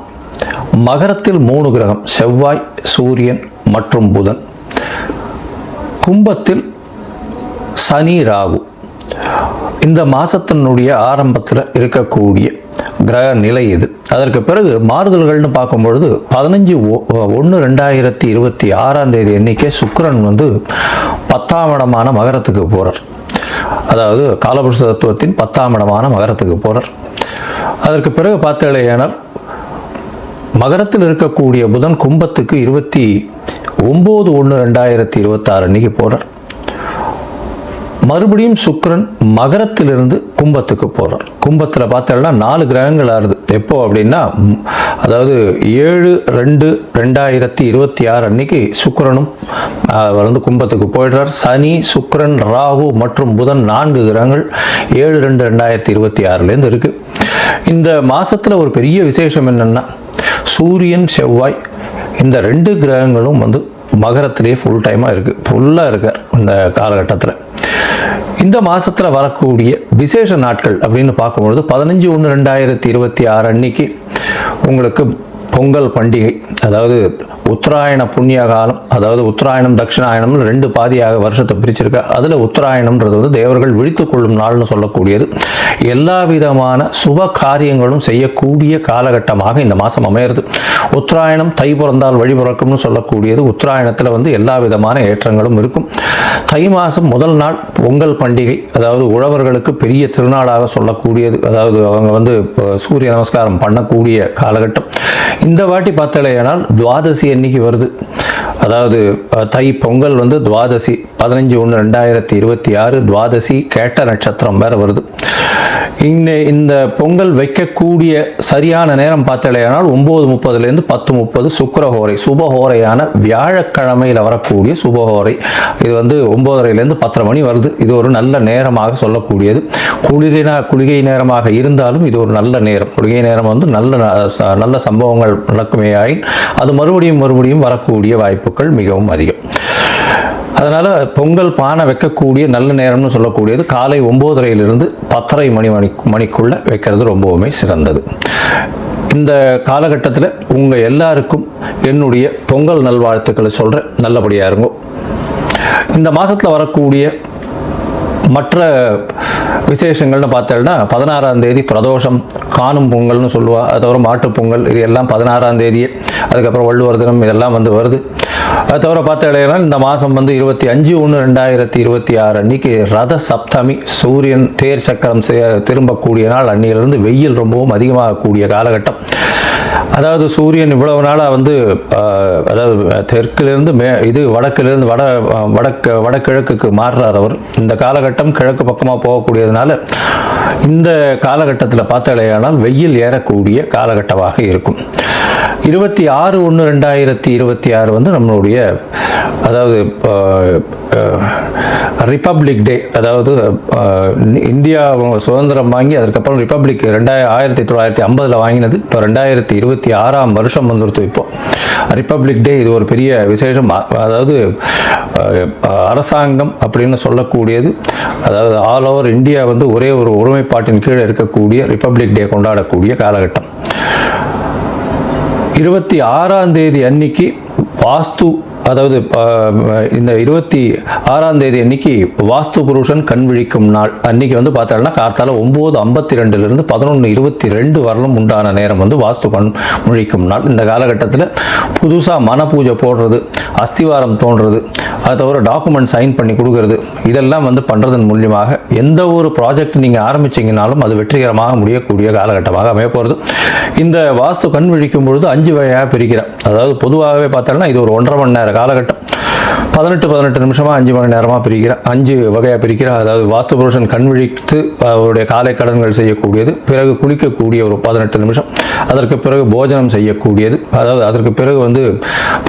மகரத்தில் 3 கிரகம் செவ்வாய், சூரியன் மற்றும் புதன், கும்பத்தில் சனி, ராகு. இந்த மாசத்தினுடைய ஆரம்பத்தில் இருக்கக்கூடிய கிரக நிலை இது. அதற்கு பிறகு மாறுதல்கள்னு பார்க்கும்பொழுது 15/1/2026 எண்ணிக்கை சுக்கிரன் 10ஆம் இடமான மகரத்துக்கு போகிறார். அதாவது காலபுருஷ தத்துவத்தின் 10ஆம் இடமான மகரத்துக்கு போகிறார். அதற்கு பிறகு பார்த்தீங்கன்னா மகரத்தில் இருக்கக்கூடிய புதன் கும்பத்துக்கு 29/1/2026 அன்னைக்கு போகிறார். மறுபடியும் சுக்கிரன் மகரத்திலிருந்து கும்பத்துக்கு போகிறார். கும்பத்தில் பார்த்தீங்கன்னா 4 கிரகங்கள் ஆறுது. எப்போ அப்படின்னா அதாவது 7/2/2026 அன்னைக்கு சுக்கிரனும் கும்பத்துக்கு போயிடுறார். சனி, சுக்கிரன், ராகு மற்றும் புதன் 4 கிரகங்கள் 7/2/2026 இருக்கு. இந்த மாசத்துல ஒரு பெரிய விசேஷம் என்னன்னா சூரியன், செவ்வாய் இந்த 2 கிரகங்களும் மகரத்திலேயே ஃபுல்லாக இருக்கார் இந்த காலகட்டத்தில். இந்த மாசத்துல வரக்கூடிய விசேஷ நாட்கள் அப்படின்னு பார்க்கும்பொழுது 15/1/2026 அன்னைக்கு உங்களுக்கு பொங்கல் பண்டிகை, அதாவது உத்தராயண புண்ணிய காலம், அதாவது உத்தராயணம் தட்சிணாயணம்னு 2 பாதியாக வருஷத்தை பிரிச்சிருக்கா. அதில் உத்தராயணம்ன்றது தேவர்கள் விழித்துக் கொள்ளும் நாள்னு சொல்லக்கூடியது. எல்லா விதமான சுப காரியங்களும் செய்யக்கூடிய காலகட்டமாக இந்த மாதம் அமையிறது. உத்தராயணம் தை பிறந்தால் வழி பிறக்கும்னு சொல்லக்கூடியது. உத்தராயணத்தில் எல்லா விதமான ஏற்றங்களும் இருக்கும். தை மாதம் முதல் நாள் பொங்கல் பண்டிகை, அதாவது உழவர்களுக்கு பெரிய திருநாளாக சொல்லக்கூடியது. அதாவது அவங்க சூரிய நமஸ்காரம் பண்ணக்கூடிய காலகட்டம். இந்த வாட்டி பார்த்தலையானால் துவாதசி அன்னைக்கு வருது. அதாவது தை பொங்கல் துவாதசி 15/1/2026 துவாதசி கேட்ட நட்சத்திரம் வேற வருது. இந்த பொங்கல் வைக்கக்கூடிய சரியான நேரம் பார்த்தலையானால் 9:30 10:30 சுக்கிரஹோரை, சுபஹோரையான வியாழக்கிழமையில் வரக்கூடிய சுபஹோரை. இது 9:30 10:30 மணி வருது. இது ஒரு நல்ல நேரமாக சொல்லக்கூடியது. குளிகை நேரமாக இருந்தாலும் இது ஒரு நல்ல நேரம். குளிகை நேரம் நல்ல சம்பவங்கள் நடக்குமேயாயின் அது மறுபடியும் வரக்கூடிய வாய்ப்புகள் மிகவும் அதிகம். அதனால் பொங்கல் பானை வைக்கக்கூடிய நல்ல நேரம்னு சொல்லக்கூடியது காலை 9:30 10:30 மணிக்குள்ளே வைக்கிறது ரொம்பவுமே சிறந்தது. இந்த காலகட்டத்தில் உங்கள் எல்லாருக்கும் என்னுடைய பொங்கல் நல்வாழ்த்துக்களை சொல்கிறேன். நல்லபடியாக இருங்கோ. இந்த மாதத்தில் வரக்கூடிய மற்ற விசேஷங்கள்னு பார்த்தோம்னா 16ஆம் தேதி பிரதோஷம், காணும் பொங்கல்னு சொல்லுவா. அது தவிர மாட்டுப் பொங்கல், இது எல்லாம் 16ஆம் தேதியே. அதுக்கப்புறம் வள்ளுவர் தினம், இதெல்லாம் வருது. அது தவிர பார்த்தீங்கன்னா இந்த மாதம் 25/1/2026 அன்னைக்கு ரத சப்தமி, சூரியன் தேர் சக்கரம் திரும்பக்கூடிய நாள். அன்னையிலிருந்து வெயில் ரொம்பவும் அதிகமாகக்கூடிய காலகட்டம். அதாவது சூரியன் இவ்வளவு நாளாக அதாவது தெற்கிலிருந்து வடக்கிலிருந்து வடகிழக்குக்கு மாறுறார் அவர். இந்த காலகட்டம் கிழக்கு பக்கமாக போகக்கூடியதுனால இந்த காலகட்டத்தில் பார்த்தாலேயானால் வெயில் ஏறக்கூடிய காலகட்டமாக இருக்கும். 26/1/2026 நம்மளுடைய அதாவது ரிப்பப்ளிக் டே. அதாவது இந்தியா சுதந்திரம் வாங்கி அதுக்கப்புறம் ரிப்பப்ளிக் 1950 வாங்கினது. இப்போ 2026ஆம் வருஷம் வந்துருத்து. இப்போ ரிப்பப்ளிக் டே இது ஒரு பெரிய விசேஷம். அதாவது அரசாங்கம் அப்படின்னு சொல்லக்கூடியது, அதாவது ஆல் ஓவர் இந்தியா ஒரே ஒரு ஒருமைப்பாட்டின் கீழே இருக்கக்கூடிய ரிப்பப்ளிக் டே கொண்டாடக்கூடிய காலகட்டம். 26ஆம் தேதி அன்னைக்கு வாஸ்து, அதாவது இந்த 26ஆம் தேதி அன்னைக்கு வாஸ்து புருஷன் கண் விழிக்கும் நாள். அன்னைக்கு பார்த்தோம்னா கார்த்தால 9:52 11:22 வரலும் உண்டான நேரம் வாஸ்து கண் விழிக்கும் நாள். இந்த காலகட்டத்தில் புதுசாக மன பூஜை போடுறது, அஸ்திவாரம் தோன்றது, அது தவிர டாக்குமெண்ட் சைன் பண்ணி கொடுக்கறது, இதெல்லாம் பண்ணுறதன் மூலியமாக எந்த ஒரு ப்ராஜெக்ட் நீங்கள் ஆரம்பிச்சிங்கனாலும் அது வெற்றிகரமாக முடியக்கூடிய காலகட்டமாக அமைய போகிறது. இந்த வாஸ்து கண் விழிக்கும் பொழுது 5 வகையாக பிரிக்கிறேன். அதாவது பொதுவாகவே பார்த்தோம்னா இது ஒரு 1.5 மணி நேர காலகட்டம். 18 நிமிஷமாக 5 மணி நேரமாக பிரிக்கிறேன், 5 வகையாக பிரிக்கிறேன். அதாவது வாஸ்து புருஷன் கண் விழித்து அவருடைய காலை கடன்கள் செய்யக்கூடியது, பிறகு குளிக்கக்கூடிய ஒரு 18 நிமிஷம், அதற்கு பிறகு போஜனம் செய்யக்கூடியது, அதாவது அதற்கு பிறகு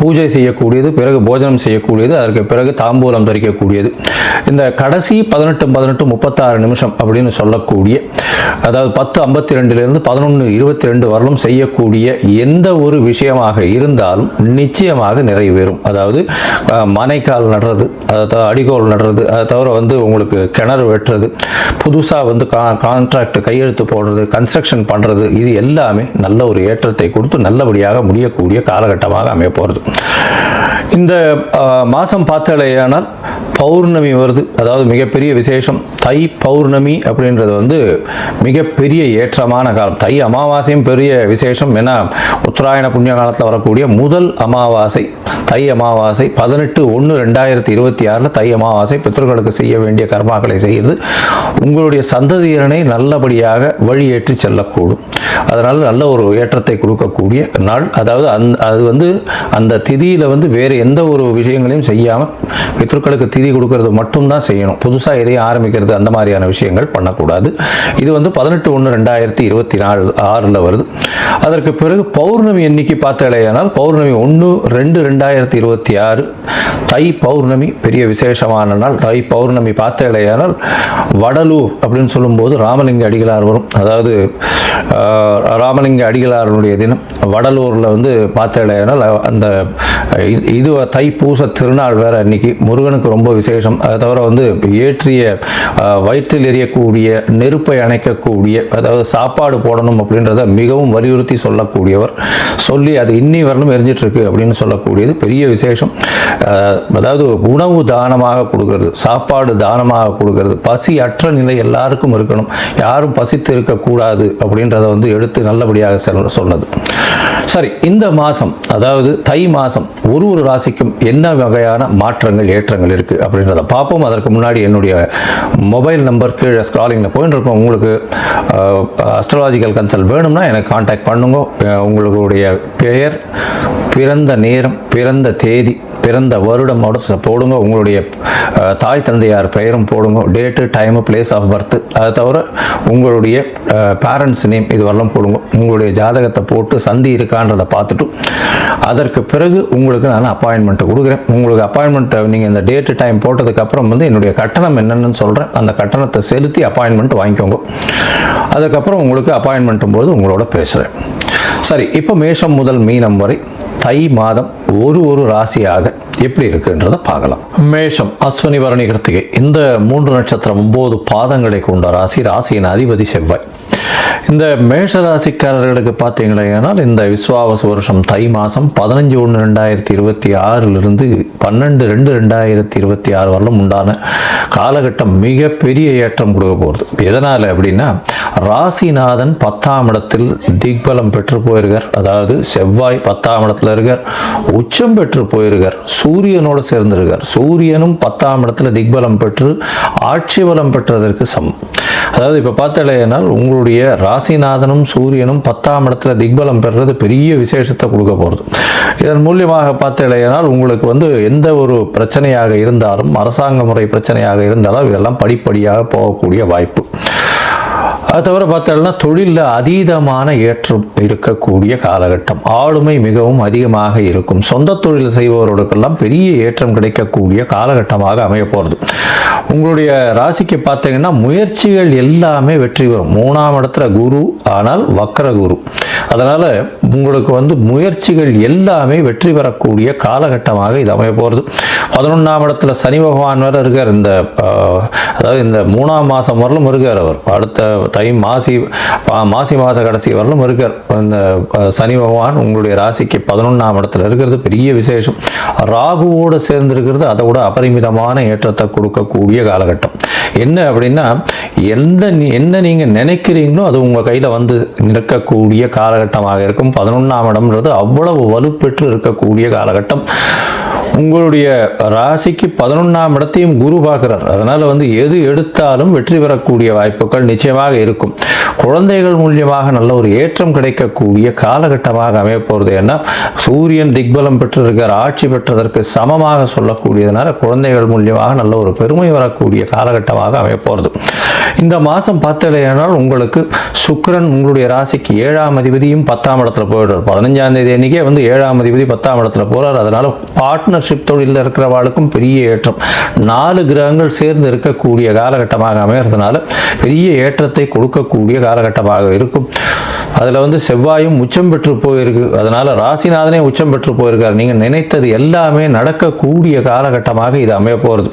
பூஜை செய்யக்கூடியது, பிறகு போஜனம் செய்யக்கூடியது, அதற்கு பிறகு தாம்பூலம் தரிக்கக்கூடியது. இந்த கடைசி 18 36 நிமிஷம் அப்படின்னு சொல்லக்கூடிய, அதாவது 10:52 11:22 வரலும் செய்யக்கூடிய எந்த ஒரு விஷயமாக இருந்தாலும் நிச்சயமாக நிறைவேறும். அதாவது மனைக்கால் நடுறது, அதை அடிகோல் நடுறது, அதை தவிர உங்களுக்கு கிணறு வெட்டுறது, புதுசாக கான்ட்ராக்ட் கையெழுத்து போடுறது, கன்ஸ்ட்ரக்ஷன் பண்ணுறது, இது எல்லாமே நல்ல ஒரு ஏற்றத்தை கொடுத்து நல்லபடியாக முடியக்கூடிய காலகட்டமாக அமைய போகிறது. இந்த மாதம் பார்த்தாலேயானால் பௌர்ணமி வருது. அதாவது மிகப்பெரிய விசேஷம் தை பௌர்ணமி அப்படின்றது மிகப்பெரிய ஏற்றமான காலம். தை அமாவாசையும் பெரிய விசேஷம். ஏன்னா உத்தராயண புண்ணிய காலத்தில் வரக்கூடிய முதல் அமாவாசை தை அமாவாசை. 18/1/2026 தை அமாவாசை. பித்ருக்களுக்கு செய்ய வேண்டிய கர்மாக்களை செய்து உங்களுடைய சந்ததியரனை நல்லபடியாக வழியேற்றி செல்லக்கூடும். அதனால் நல்ல ஒரு ஏற்றத்தை கொடுக்கக்கூடிய நாள். அதாவது அது அந்த திதியில் வேறு எந்த ஒரு விஷயங்களையும் செய்யாமல் பித்ருக்களுக்கு திதி கொடுக்கறது மட்டும்தான் செய்யணும். புதுசாக எதையும் ஆரம்பிக்கிறது அந்த மாதிரியான விஷயங்கள் பண்ணக்கூடாது. இது 18/1/2026 வருது. அதற்கு பிறகு பௌர்ணமி எண்ணிக்கை பார்த்தாலேயானால் பௌர்ணமி 1/2/2026 தை பௌர்ணமி பெரிய விசேஷமான நாள். தை பௌர்ணமி பார்த்தாலேயானால் வடலூர் அப்படின்னு சொல்லும்போது ராமலிங்க அடிகளார் வரும். அதாவது ராமலிங்க அடிகளாருடைய தினம் வடலூரில் பார்த்தாலேயானால் அந்த இது தைப்பூச திருநாள் வேற. அன்னைக்கு முருகனுக்கு ரொம்ப விசேஷம். அதை தவிர ஏற்றிய வயிற்றில் எரியக்கூடிய நெருப்பை அணைக்கக்கூடிய, அதாவது சாப்பாடு போடணும் அப்படின்றத மிகவும் வலியுறுத்தி சொல்லக்கூடியவர். சொல்லி அது இன்னி வரலும் எரிஞ்சிட்டு இருக்கு அப்படின்னு சொல்லக்கூடியது பெரிய விசேஷம். அதாவது உணவு தானமாக கொடுக்கறது, சாப்பாடு தானமாக கொடுக்கறது, பசி அற்ற நிலை எல்லாருக்கும் இருக்கணும், யாரும் பசித்து இருக்கக்கூடாது அப்படின்றத எடுத்து நல்லபடியாக சொன்னது. சரி, இந்த மாதம் அதாவது தை மாதம் ஒரு ராசிக்கும் என்ன வகையான மாற்றங்கள் ஏற்றங்கள் இருக்குது அப்படின்றத பார்ப்போம். அதற்கு முன்னாடி என்னுடைய மொபைல் நம்பர் கீழே ஸ்க்ராலிங்கில் போயிட்டு இருக்கோம். உங்களுக்கு அஸ்ட்ராலாஜிக்கல் கன்சல்ட் வேணும்னா எனக்கு கான்டாக்ட் பண்ணுங்க. உங்களுடைய பெயர், பிறந்த நேரம், பிறந்த தேதி, பிறந்த வருடமோடு போடுங்க. உங்களுடைய தாய் தந்தையார் பெயரும் போடுங்க. Date, time, place of birth, அதை தவிர உங்களுடைய பேரண்ட்ஸ் நேம் இது வரலாம் போடுங்க. உங்களுடைய ஜாதகத்தை போட்டு சந்தி இருக்கான்றதை பார்த்துட்டு அதற்கு பிறகு உங்களுக்கு நான் அப்பாயின்மெண்ட்டை கொடுக்குறேன். உங்களுக்கு அப்பாயின்மெண்ட்டை நீங்கள் இந்த டேட்டு டைம் போட்டதுக்கப்புறம் என்னுடைய கட்டணம் என்னென்னு சொல்கிறேன். அந்த கட்டணத்தை செலுத்தி அப்பாயின்மெண்ட் வாங்கிக்கோங்க. அதுக்கப்புறம் உங்களுக்கு அப்பாயின்மெண்ட்டும் போது உங்களோட பேசுகிறேன். சரி, இப்போ மேஷம் முதல் மீனம் வரை தை மாதம் ஒரு ராசியாக எப்படி இருக்குன்றதை பார்க்கலாம். மேஷம், அஸ்வினி, பரணி, கிருத்திகை இந்த 3 நட்சத்திரம் 9 பாதங்களை கொண்ட ராசி. ராசியின் அதிபதி செவ்வாய். இந்த மேஷ ராசிக்காரர்களுக்கு பார்த்தீங்களேனால் இந்த விஸ்வாவச வருஷம் தை மாதம் 15/1/2026 12/2/2026 வரலும் உண்டான காலகட்டம் மிகப்பெரிய ஏற்றம் கொடுக்க போகிறது. எதனால் அப்படின்னா, ராசிநாதன் 10ஆம் இடத்தில் திக்பலம் பெற்று போயிருக்கார். அதாவது செவ்வாய் 10ஆம் இடத்துல இருக்கார், உச்சம் பெற்று போயிருக்கார், சூரியனோடு சேர்ந்திருக்கார். சூரியனும் 10ஆம் இடத்துல திக்பலம் பெற்று ஆட்சி பலம் பெற்றதற்கு சமம். அதாவது இப்போ பார்த்தாலேனால் உங்களுடைய ராசிநாதனும் சூரியனும் 10ஆம் இடத்துல திக்பலம் பெறுறது பெரிய விசேஷத்தை கொடுக்க போகிறது. இதன் மூலியமாக பார்த்தாலேனால் உங்களுக்கு எந்த ஒரு பிரச்சனையாக இருந்தாலும், அரசாங்க முறை பிரச்சனையாக இருந்தாலும் இதெல்லாம் படிப்படியாக போகக்கூடிய வாய்ப்பு. அது தவிர பார்த்தோம்னா தொழிலில் அதீதமான ஏற்றம் இருக்கக்கூடிய காலகட்டம். ஆளுமை மிகவும் அதிகமாக இருக்கும். சொந்த தொழில் செய்பவர்களுக்கெல்லாம் பெரிய ஏற்றம் கிடைக்கக்கூடிய காலகட்டமாக அமைய போகிறது. உங்களுடைய ராசிக்கு பார்த்தீங்கன்னா முயற்சிகள் எல்லாமே வெற்றி பெறும். 3ஆம் இடத்துல குரு, ஆனால் வக்கர குரு. அதனால் உங்களுக்கு முயற்சிகள் எல்லாமே வெற்றி பெறக்கூடிய காலகட்டமாக இது அமைய போகிறது. 11ஆம் இடத்துல சனி பகவான் வேறு இருக்கார். அதாவது இந்த 3ஆம் மாதம் வரலும் இருக்கார். அவர் அடுத்த மாசி மாத கடைசி வரலும் இருக்கார். இந்த சனி பகவான் உங்களுடைய ராசிக்கு 11ஆம் இடத்துல இருக்கிறது பெரிய விசேஷம். ராகுவோடு சேர்ந்திருக்கிறது அதை விட அபரிமிதமான ஏற்றத்தை கொடுக்கக்கூடிய காலகட்டம். என்ன அப்படின்னா, என்ன நீங்கள் நினைக்கிறீங்களோ அது உங்கள் கையில் நிற்கக்கூடிய காலகட்டமாக இருக்கும். 11ஆம் இடம்ன்றது அவ்வளவு வலுப்பெற்று இருக்கக்கூடிய காலகட்டம். உங்களுடைய ராசிக்கு 11ஆம் இடத்தையும் குரு பார்க்கிறார். அதனால் எது எடுத்தாலும் வெற்றி பெறக்கூடிய வாய்ப்புகள் நிச்சயமாக இருக்கும். குழந்தைகள் மூலியமாக நல்ல ஒரு ஏற்றம் கிடைக்கக்கூடிய காலகட்டமாக அமைய போகிறது. ஏன்னா சூரியன் திக்பலம் பெற்றிருக்கார், ஆட்சி பெற்றதற்கு சமமாக சொல்லக்கூடியதுனால குழந்தைகள் மூலியமாக நல்ல ஒரு பெருமை வரக்கூடிய காலகட்டமாக அமைய போகிறது. இந்த மாதம் பார்த்தலையானால் உங்களுக்கு சுக்கிரன் உங்களுடைய ராசிக்கு 7ஆம் அதிபதியும் 10ஆம் இடத்துல போயிடுறார். 15ஆம் தேதி அன்றைக்கே 7ஆம் அதிபதி 10ஆம் இடத்துல போகிறார். அதனால் பார்ட்னர்ஷிப் தொழிலில் இருக்கிறவாளுக்கும் பெரிய ஏற்றம். 4 கிரகங்கள் சேர்ந்து இருக்கக்கூடிய காலகட்டமாக அமைகிறதுனால பெரிய ஏற்றத்தை கொடுக்கக்கூடிய காலகட்டமாக இருக்கும். அதில் செவ்வாயும் உச்சம் பெற்று போயிருக்கு. அதனால் ராசிநாதனே உச்சம் பெற்று போயிருக்கார். நீங்கள் நினைத்தது எல்லாமே நடக்கக்கூடிய காலகட்டமாக இது அமைய போகிறது.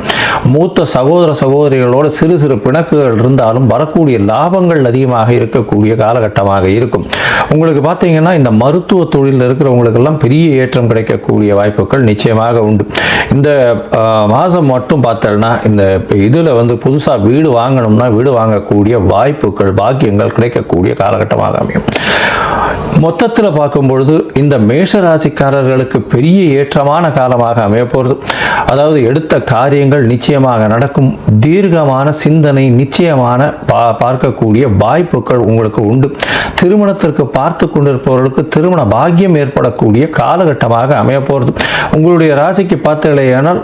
மூத்த சகோதர சகோதரிகளோடு சிறு சிறு பிணக்குகள் இருந்தாலும் வரக்கூடிய லாபங்கள் அதிகமாக இருக்கக்கூடிய காலகட்டமாக இருக்கும். உங்களுக்கு பார்த்தீங்கன்னா இந்த மருத்துவ தொழிலில் இருக்கிறவங்களுக்கெல்லாம் பெரிய ஏற்றம் கிடைக்கக்கூடிய வாய்ப்புகள் நிச்சயமாக உண்டு. இந்த மாதம் மட்டும் பார்த்தோம்னா இந்த இதில் புதுசாக வீடு வாங்கணும்னா வீடு வாங்கக்கூடிய வாய்ப்புகள், பாக்கியங்கள் கிடைக்கக்கூடிய காலகட்டமாக அமையும். மொத்தத்தில் பார்க்கும்பொழுது இந்த மேஷ ராசிக்காரர்களுக்கு பெரிய ஏற்றமான காலமாக அமைய போகிறது. அதாவது எடுத்த காரியங்கள் நிச்சயமாக நடக்கும். தீர்க்கமான சிந்தனை நிச்சயமான பார்க்கக்கூடிய வாய்ப்புகள் உங்களுக்கு உண்டு. திருமணத்திற்கு பார்த்து கொண்டிருப்பவர்களுக்கு திருமண பாக்கியம் ஏற்படக்கூடிய காலகட்டமாக அமைய போகிறது. உங்களுடைய ராசிக்கு பார்த்தீங்களேனால்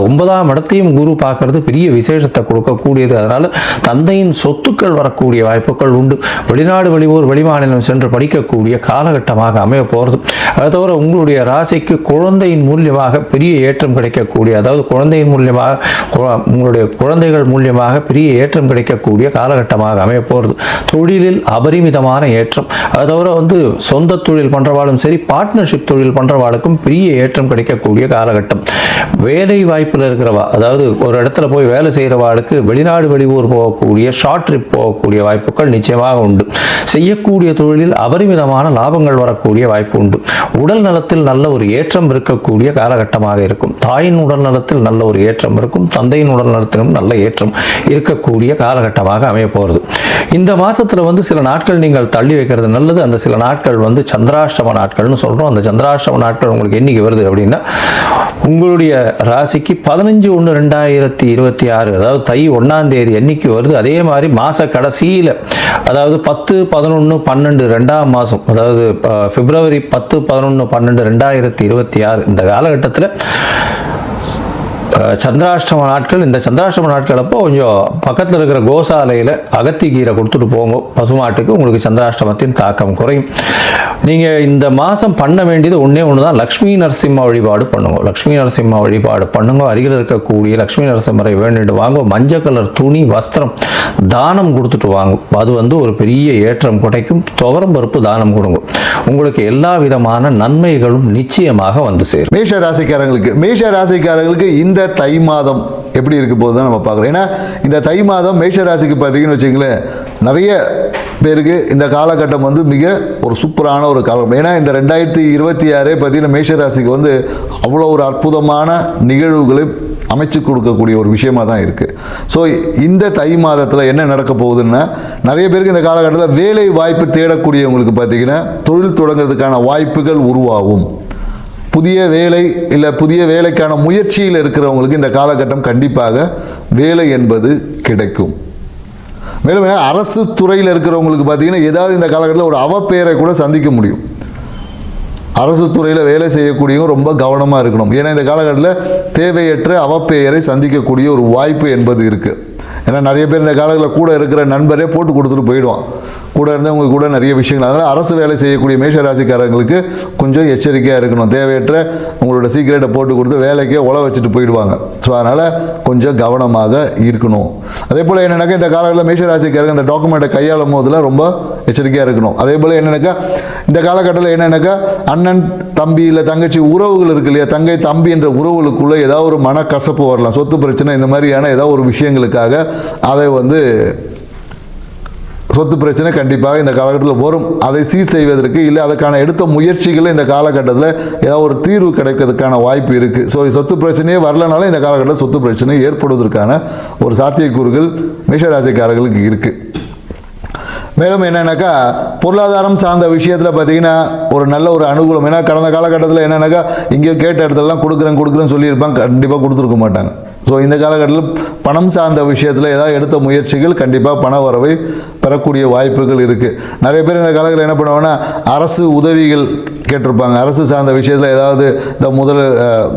9ஆம் இடத்தையும் குரு பார்க்கறது பெரிய விசேஷத்தை கொடுக்கக்கூடியது. அதனால் தந்தையின் சொத்துக்கள் வரக்கூடிய வாய்ப்புகள் உண்டு. வெளிநாடு, வெளியூர், வெளிமாநிலம் சென்று படிக்கக்கூடிய காலகட்டமாக அமைய போகிறது. அது தவிர உங்களுடைய ராசிக்கு குழந்தையின் மூலியமாக பெரிய ஏற்றம் கிடைக்கக்கூடிய, அதாவது குழந்தையின் மூலியமாக உங்களுடைய குழந்தைகள் மூலியமாக பெரிய ஏற்றம் கிடைக்கக்கூடிய காலகட்டமாக அமைய போகிறது. தொழிலில் அபரிமிதமான ஏற்றம். அது தவிர சொந்த தொழில் பண்ணுறவாளும் சரி, பார்ட்னர்ஷிப் தொழில் பண்ணுறவாளுக்கும் பெரிய ஏற்றம் கிடைக்கக்கூடிய காலகட்டம். வேலை வாய்ப்பில் இருக்கிறவா, அதாவது ஒரு இடத்துல போய் வேலை செய்கிறவாளுக்கு வெளிநாடு, வெளியூர் போகக்கூடிய, ஷார்ட் ட்ரிப் போகக்கூடிய வாய்ப்புகள் நிச்சயமாக உண்டு. செய்யக்கூடிய தொழிலில் அபரிமிதமான லாபங்கள் வரக்கூடிய வாய்ப்பு உண்டு. உடல் நலத்தில் நல்ல ஒரு ஏற்றம் இருக்கக்கூடிய காலகட்டமாக இருக்கும். தாயின் உடல் நலத்தில் நல்ல ஒரு ஏற்றம் இருக்கும். தந்தையின் உடல் நலத்திலும் நல்ல ஏற்றம் இருக்கக்கூடிய காலகட்டமாக அமைய போகிறது. இந்த மாசத்துல சில நாட்கள் நீங்கள் தள்ளி வைக்கிறது நல்லது. அந்த சில நாட்கள் சந்திராஷ்டம நாட்கள்னு சொல்றோம். அந்த சந்திராஷ்டம நாட்கள் உங்களுக்கு என்னைக்கு வருது அப்படின்னா, உங்களுடைய ராசிக்கு 15/1/2026 அதாவது தை 1ஆம் தேதி என்னைக்கு வருது. அதே மாதிரி மாச கடைசியில், அதாவது 10, 11, 12 2ஆம் மாதம், அதாவது பிப்ரவரி 10, 11, 12 2026 இந்த காலகட்டத்தில் சந்திராஷ்டம நாட்கள், இந்த சந்திராஷ்டம நாட்கள் அப்போ கொஞ்சம் பக்கத்தில் இருக்கிற கோசாலையில் அகத்தி கீரை கொடுத்துட்டு போங்க பசுமாட்டுக்கு, உங்களுக்கு சந்திராஷ்டமத்தின் தாக்கம் குறையும். நீங்கள் இந்த மாதம் பண்ண வேண்டியது ஒன்று தான், லக்ஷ்மி நரசிம்ம வழிபாடு பண்ணுங்க. லக்ஷ்மி நரசிம்ம வழிபாடு பண்ணுங்க. அருகில் இருக்கக்கூடிய லக்ஷ்மி நரசிம்மரை வேண்டிட்டு வாங்க. மஞ்சள் கலர் துணி வஸ்திரம் தானம் கொடுத்துட்டு வாங்க. அது ஒரு பெரிய ஏற்றம் கிடைக்கும். துவரம் பருப்பு தானம் கொடுங்க. உங்களுக்கு எல்லா விதமான நன்மைகளும் நிச்சயமாக வந்து சேரும். மேஷ ராசிக்காரங்களுக்கு இந்த தை மாதம் எப்படி இருக்க போது தான் நம்ம பார்க்குறோம். ஏன்னா இந்த தை மாதம் மேஷ ராசிக்கு பார்த்தீங்கன்னு வச்சுங்களேன், நிறைய பேருக்கு இந்த காலகட்டம் மிக ஒரு சூப்பரான ஒரு காலகட்டம். ஏன்னா இந்த 2026 பார்த்தீங்கன்னா மேஷ ராசிக்கு அவ்வளோ ஒரு அற்புதமான நிகழ்வுகளை அமைச்சு கொடுக்கக்கூடிய ஒரு விஷயமா தான் இருக்குது. ஸோ இந்த தை மாதத்தில் என்ன நடக்க போகுதுன்னா, நிறைய பேருக்கு இந்த காலகட்டத்தில் வேலை வாய்ப்பு தேடக்கூடியவங்களுக்கு பார்த்தீங்கன்னா தொழில் தொடங்குறதுக்கான வாய்ப்புகள் உருவாகும். புதிய வேலை இல்லை புதிய வேலைக்கான முயற்சியில் இருக்கிறவங்களுக்கு இந்த காலகட்டம் கண்டிப்பாக வேலை என்பது கிடைக்கும். மேலும் அரசு துறையில் இருக்கிறவங்களுக்கு பார்த்தீங்கன்னா ஏதாவது இந்த காலகட்டத்தில் ஒரு அவப்பெயரை கூட சந்திக்க முடியும். அரசு துறையில் வேலை செய்யக்கூடியவங்க ரொம்ப கவனமாக இருக்கணும். ஏன்னா இந்த காலகட்டத்தில் தேவையற்ற அவப்பெயரை சந்திக்கக்கூடிய ஒரு வாய்ப்பு என்பது இருக்குது. ஏன்னா நிறைய பேர் இந்த காலங்களில் கூட இருக்கிற நண்பரே போட்டு கொடுத்துட்டு போயிடுவான். கூட இருந்தவங்க கூட நிறைய விஷயங்கள். அதனால் அரசு வேலை செய்யக்கூடிய மேஷ ராசிக்காரங்களுக்கு கொஞ்சம் எச்சரிக்கையாக இருக்கணும். தேவையற்ற உங்களோட சீக்கிரட்டை போட்டு கொடுத்து வேலைக்கே உழ வச்சுட்டு போயிடுவாங்க. ஸோ அதனால் கொஞ்சம் கவனமாக இருக்கணும். அதே போல் என்னென்னாக்கா இந்த காலங்களில் மேஷ ராசிக்காரங்க இந்த டாக்குமெண்ட்டை கையாளும் போதெல்லாம் ரொம்ப எச்சரிக்கையாக இருக்கணும். அதே போல் என்னென்னாக்கா இந்த காலகட்டத்தில் என்னென்னாக்கா அண்ணன் தம்பி இல்லை தங்கச்சி உறவுகள் இருக்கு இல்லையா, தங்கை தம்பி என்ற உறவுகளுக்குள்ளே ஏதாவது ஒரு மனக்கசப்பு வரலாம். சொத்து பிரச்சனை இந்த மாதிரியான ஏதாவது ஒரு விஷயங்களுக்காக அதை சொத்து பிரச்சனை கண்டிப்பாக இந்த காலகட்டத்தில் வரும். அதை சீர் செய்வதற்கு இல்லை அதற்கான எடுத்த முயற்சிகளை இந்த காலகட்டத்தில் ஏதாவது ஒரு தீர்வு கிடைக்கிறதுக்கான வாய்ப்பு இருக்குது. ஸோ சொத்து பிரச்சனையே வரலனாலும் இந்த காலகட்டத்தில் சொத்து பிரச்சனை ஏற்படுவதற்கான ஒரு சாத்தியக்கூறுகள் மேஷராசிக்காரர்களுக்கு இருக்குது. மேலும் என்னென்னாக்கா பொருளாதாரம் சார்ந்த விஷயத்தில் பார்த்தீங்கன்னா ஒரு நல்ல ஒரு அனுகூலம். ஏன்னா கடந்த காலகட்டத்தில் என்னென்னாக்கா இங்கேயோ கேட்ட இடத்துலலாம் கொடுக்குறேன்னு சொல்லியிருப்பாங்க, கண்டிப்பாக கொடுத்துருக்க மாட்டாங்க. ஸோ இந்த காலகட்டத்தில் பணம் சார்ந்த விஷயத்தில் ஏதாவது எடுத்த முயற்சிகள் கண்டிப்பாக பண வரவை பெறக்கூடிய வாய்ப்புகள் இருக்குது. நிறைய பேர் இந்த காலத்தில் என்ன பண்ணுவாங்கன்னா அரசு உதவிகள் கேட்டிருப்பாங்க. அரசு சார்ந்த விஷயத்தில் ஏதாவது இந்த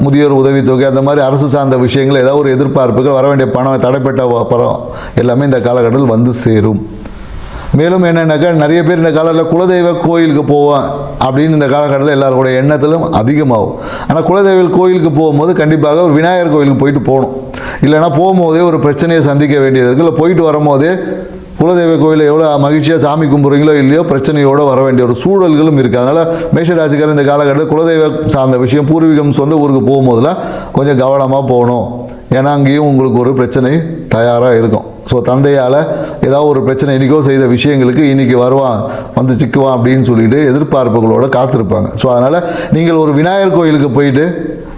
முதியோர் உதவித்தொகை அந்த மாதிரி அரசு சார்ந்த விஷயங்கள் ஏதாவது ஒரு எதிர்பார்ப்புகள் வர வேண்டிய பணம் தடைப்பட்ட பணம் எல்லாமே இந்த காலகட்டத்தில் வந்து சேரும். மேலும் என்னென்னாக்கா நிறைய பேர் இந்த காலத்தில் குலதெய்வ கோயிலுக்கு போவோம் அப்படின்னு இந்த காலகட்டத்தில் எல்லாரோட எண்ணத்திலும் அதிகமாகும். ஆனால் குலதெய்வ கோயிலுக்கு போகும்போது கண்டிப்பாக ஒரு விநாயகர் கோயிலுக்கு போயிட்டு போகணும். இல்லைனா போகும்போதே ஒரு பிரச்சனையை சந்திக்க வேண்டியது இருக்குது. இல்லை போயிட்டு வரும்போதே குலதெய்வ கோயிலில் எவ்வளோ மகிழ்ச்சியாக சாமி கும்பிட்றீங்களோ இல்லையோ பிரச்சனையோடு வர வேண்டிய ஒரு சூழல்களும் இருக்குது. அதனால் மேஷராசிக்காரர் இந்த காலகட்டத்தில் குலதெய்வ சார்ந்த விஷயம் பூர்வீகம் சொந்த ஊருக்கு போகும்போதெல்லாம் கொஞ்சம் கவனமாக போகணும். ஏன்னா அங்கேயும் உங்களுக்கு ஒரு பிரச்சனை தயாராக இருக்கும். ஸோ தந்தையால் ஏதாவது ஒரு பிரச்சனை இன்றைக்கோ செய்த விஷயங்களுக்கு இன்றைக்கி வருவான் வந்து சிக்குவான் அப்படின்னு சொல்லிட்டு எதிர்பார்ப்புகளோடு காத்திருப்பாங்க. ஸோ அதனால் நீங்கள் ஒரு விநாயகர் கோயிலுக்கு போயிட்டு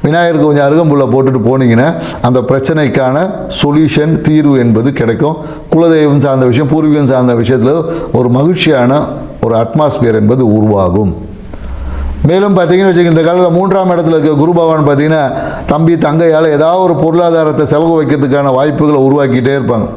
விநாயகருக்கு கொஞ்சம் அருகம்புல்லை போட்டுட்டு போனீங்கன்னா அந்த பிரச்சனைக்கான சொல்யூஷன் தீர்வு என்பது கிடைக்கும். குலதெய்வம் சார்ந்த விஷயம் பூர்வீகம் சார்ந்த விஷயத்தில் ஒரு மகிழ்ச்சியான ஒரு அட்மாஸ்பியர் என்பது உருவாகும். மேலும் பார்த்தீங்கன்னு வச்சுக்கோங்க இந்த காலத்தில் 3ஆம் இடத்துல இருக்க குரு பகவான் பார்த்தீங்கன்னா தம்பி தங்கையால் ஏதாவது ஒரு பொருளாதாரத்தை செலவு வைக்கிறதுக்கான வாய்ப்புகளை உருவாக்கிட்டே இருப்பாங்க.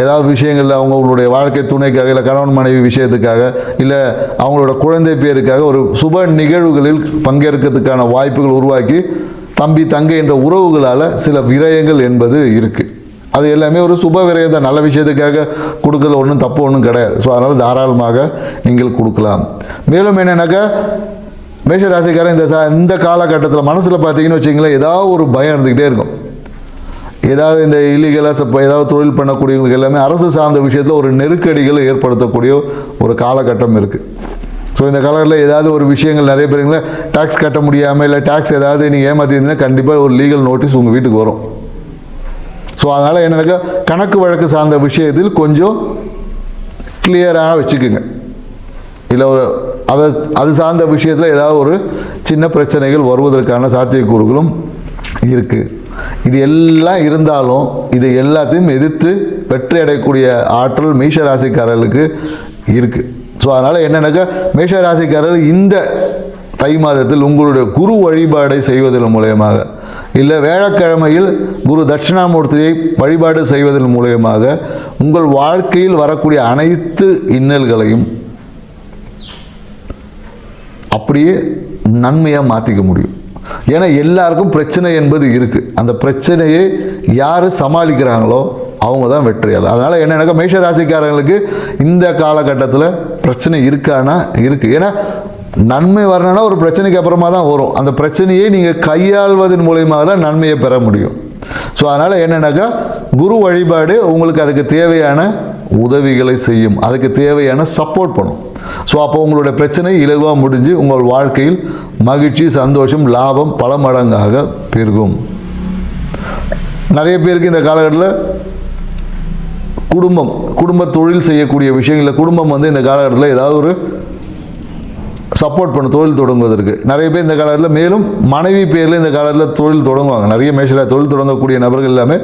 ஏதாவது விஷயங்களில் அவங்களுடைய வாழ்க்கை துணைக்காக இல்லை கணவன் மனைவி விஷயத்துக்காக இல்லை அவங்களோட குழந்தை பேருக்காக ஒரு சுப நிகழ்வுகளில் பங்கேற்கிறதுக்கான வாய்ப்புகள் உருவாக்கி தம்பி தங்கை என்ற உறவுகளால் சில விரயங்கள் என்பது இருக்குது. அது எல்லாமே ஒரு சுப விரயம் தான். நல்ல விஷயத்துக்காக கொடுக்கறது ஒன்றும் தப்பு ஒன்றும் கிடையாது. ஸோ அதனால் தாராளமாக நீங்கள் கொடுக்கலாம். மேலும் என்னென்னாக்கா மேஷராசிக்காரன் இந்த காலகட்டத்தில் மனசில் பார்த்தீங்கன்னு வச்சிங்களேன் ஏதாவது ஒரு பயம் இருந்துக்கிட்டே இருக்கும். ஏதாவது இந்த இல்லீகலாக ஏதாவது தொழில் பண்ணக்கூடியவங்களுக்கு எல்லாமே அரசு சார்ந்த விஷயத்தில் ஒரு நெருக்கடிகளை ஏற்படுத்தக்கூடிய ஒரு காலகட்டம் இருக்குது. ஸோ இந்த காலகட்டத்தில் ஏதாவது ஒரு விஷயங்கள் நிறைய பேருங்கள டேக்ஸ் கட்ட முடியாமல் இல்லை டேக்ஸ் ஏதாவது நீங்கள் ஏமாற்றிருந்தீங்கன்னா கண்டிப்பாக ஒரு லீகல் நோட்டீஸ் உங்கள் வீட்டுக்கு வரும். ஸோ அதனால் என்னென்னாக்கா கணக்கு வழக்கு சார்ந்த விஷயத்தில் கொஞ்சம் கிளியராக வச்சுக்குங்க. இல்லை ஒரு அது சார்ந்த விஷயத்தில் ஏதாவது ஒரு சின்ன பிரச்சனைகள் வருவதற்கான சாத்தியக்கூறுகளும் இருக்குது. இது எல்லாம் இருந்தாலும் இது எல்லாத்தையும் எதிர்த்து வெற்றி அடையக்கூடிய ஆற்றல் மேஷராசிக்காரர்களுக்கு இருக்குது. ஸோ அதனால் என்னென்னாக்கா மேஷராசிக்காரர்கள் இந்த தை மாதத்தில் உங்களுடைய குரு வழிபாடை செய்வதன் மூலயமாக இல்லை வியாழக்கிழமையில் குரு தட்சிணாமூர்த்தியை வழிபாடு செய்வதன் மூலயமாக உங்கள் வாழ்க்கையில் வரக்கூடிய அனைத்து இன்னல்களையும் அப்படியே நன்மையாக மாற்றிக்க முடியும். ஏன்னா எல்லாருக்கும் பிரச்சனை என்பது இருக்குது. அந்த பிரச்சனையை யார் சமாளிக்கிறாங்களோ அவங்க தான் வெற்றியாளர். அதனால் என்னென்னாக்கா மேஷ ராசிக்காரங்களுக்கு இந்த காலகட்டத்தில் பிரச்சனை இருக்கானா இருக்குது. ஏன்னா நன்மை வரணும்னா ஒரு பிரச்சனைக்கு அப்புறமா தான் வரும். அந்த பிரச்சனையை நீங்கள் கையாள்வதன் மூலயமா தான் நன்மையை பெற முடியும். ஸோ அதனால் என்னென்னாக்கா குரு வழிபாடு உங்களுக்கு அதுக்கு தேவையான உதவிகளை செய்யும், அதுக்கு தேவையான சப்போர்ட் பண்ணும். ஸோ அப்போ உங்களுடைய பிரச்சனை இலகுவாக முடிஞ்சு உங்கள் வாழ்க்கையில் மகிழ்ச்சி, சந்தோஷம், லாபம் பல மடங்காக பெருகும். நிறைய பேருக்கு இந்த காலகட்டத்தில் குடும்ப தொழில் செய்யக்கூடிய விஷயங்களில் குடும்பம் வந்து இந்த காலகட்டத்தில் ஏதாவது ஒரு சப்போர்ட் பண்ணும் தொழில் தொடங்குவதற்கு. நிறைய பேர் இந்த காலத்தில் மேலும் மனைவி பேரில் இந்த காலத்தில் தொழில் தொடங்குவாங்க. நிறைய மேஷராசி தொழில் தொடங்கக்கூடிய நபர்கள் எல்லாமே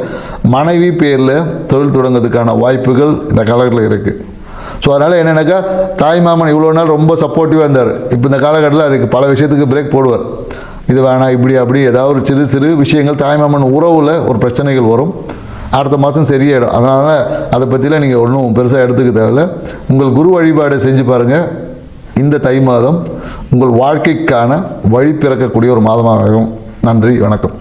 மனைவி பேரில் தொழில் தொடங்கிறதுக்கான வாய்ப்புகள் இந்த காலகட்டத்தில் இருக்குது. ஸோ அதனால் என்னென்னாக்கா தாய் மாமன் இவ்வளோ நாள் ரொம்ப சப்போர்ட்டிவாக இருந்தார். இப்போ இந்த காலகட்டத்தில் அதுக்கு பல விஷயத்துக்கு பிரேக் போடுவார். இது வேணாம் இப்படி அப்படி ஏதாவது ஒரு சிறு சிறு விஷயங்கள் தாய் மாமன் உறவில் ஒரு பிரச்சனைகள் வரும். அடுத்த மாதம் சரியாயிடும். அதனால் அதை பற்றிலாம் நீங்கள் ஒன்றும் பெருசாக எடுத்துக்க தேவையில்லை. உங்கள் குரு வழிபாடு செஞ்சு பாருங்கள். இந்த தை மாதம் உங்கள் வாழ்க்கைக்கான வழி பிறக்கக்கூடிய ஒரு மாதமாகும். நன்றி, வணக்கம்.